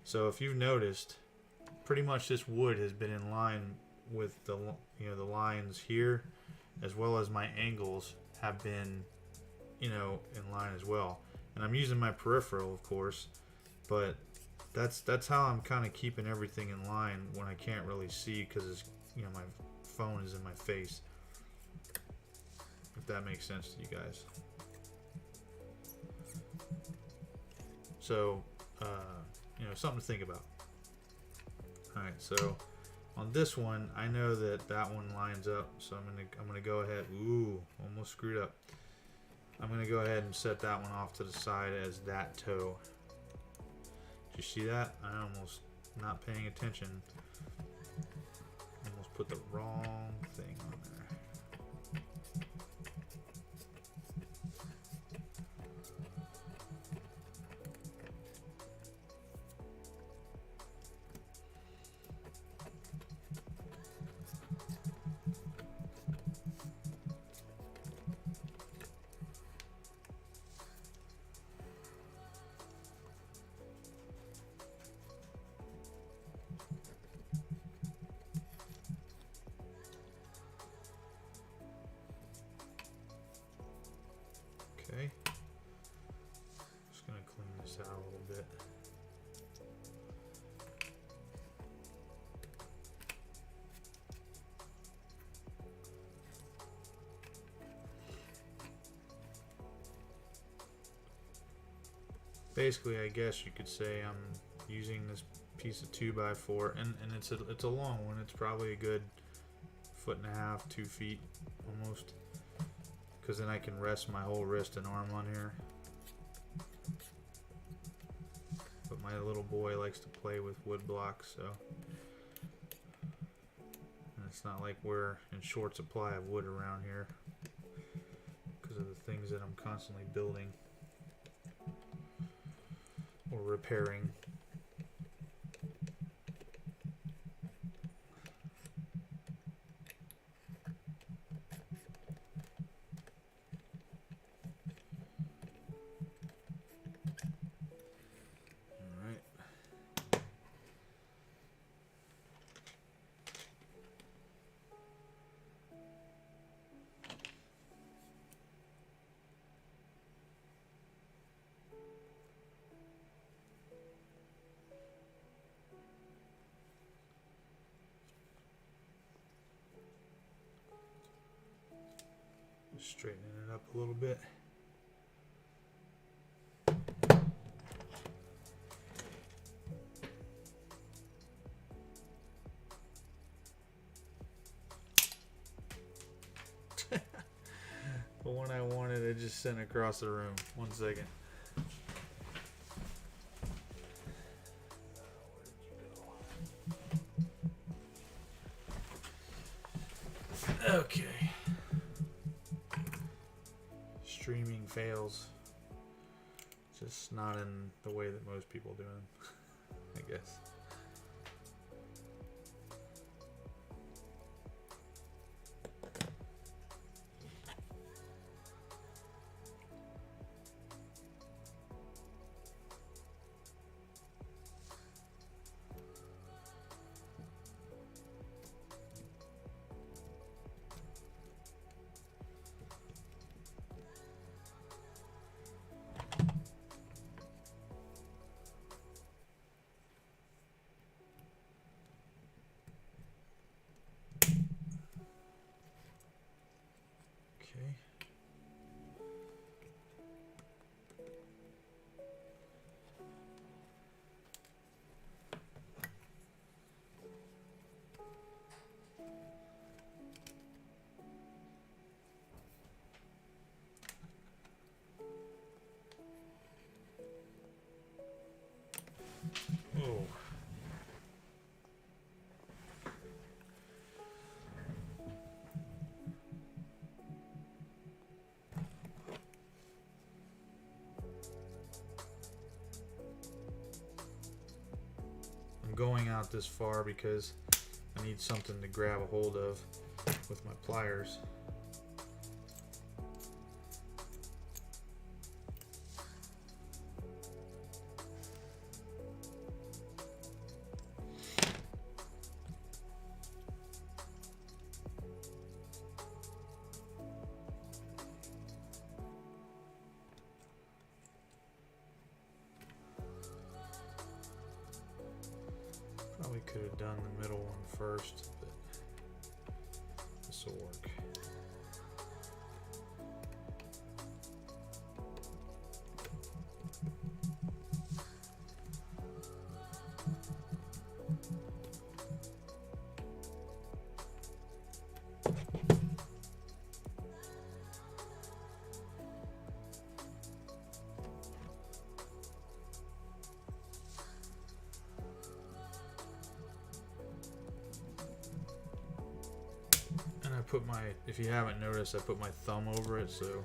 So if you've noticed, pretty much this wood has been in line with the lines here, as well as my angles have been, you know, in line as well. And I'm using my peripheral, of course, but that's how I'm kind of keeping everything in line when I can't really see, because it's, you know, my phone is in my face. If that makes sense to you guys. So, you know, something to think about. Alright, so on this one, I know that one lines up, so I'm gonna go ahead. Ooh, almost screwed up. I'm gonna go ahead and set that one off to the side as that toe. Did you see that? I almost, not paying attention, almost put the wrong thing on there. Okay, just gonna clean this out a little bit. Basically, I guess you could say I'm using this piece of 2x4, and it's a long one. It's probably a good 1.5 feet, 2 feet almost. Because then I can rest my whole wrist and arm on here. But my little boy likes to play with wood blocks, so. And it's not like we're in short supply of wood around here, because of the things that I'm constantly building or repairing. Just straightening it up a little bit. The one I wanted, I just sent across the room. 1 second. Okay. Streaming fails. Just not in the way that most people do them, I guess. I'm going out this far because I need something to grab a hold of with my pliers. Probably could have done the middle one first, but this will work. Put my, if you haven't noticed, I put my thumb over it so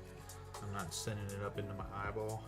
I'm not sending it up into my eyeball.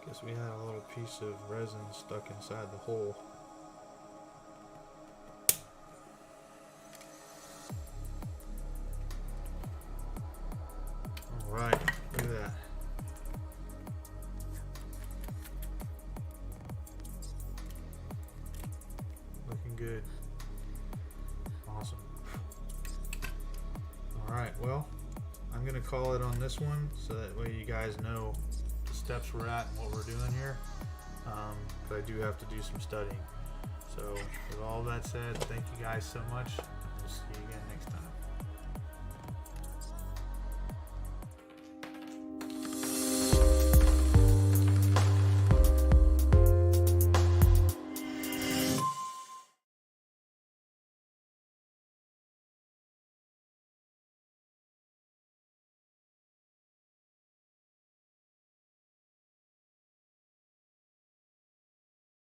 Guess we had a little piece of resin stuck inside the hole. Alright, look at that. Looking good. Awesome. Alright, well, I'm going to call it on this one so that way you guys know the steps we're at and what we're doing here. But I do have to do some studying. So with all that said, thank you guys so much. We'll see you again next time.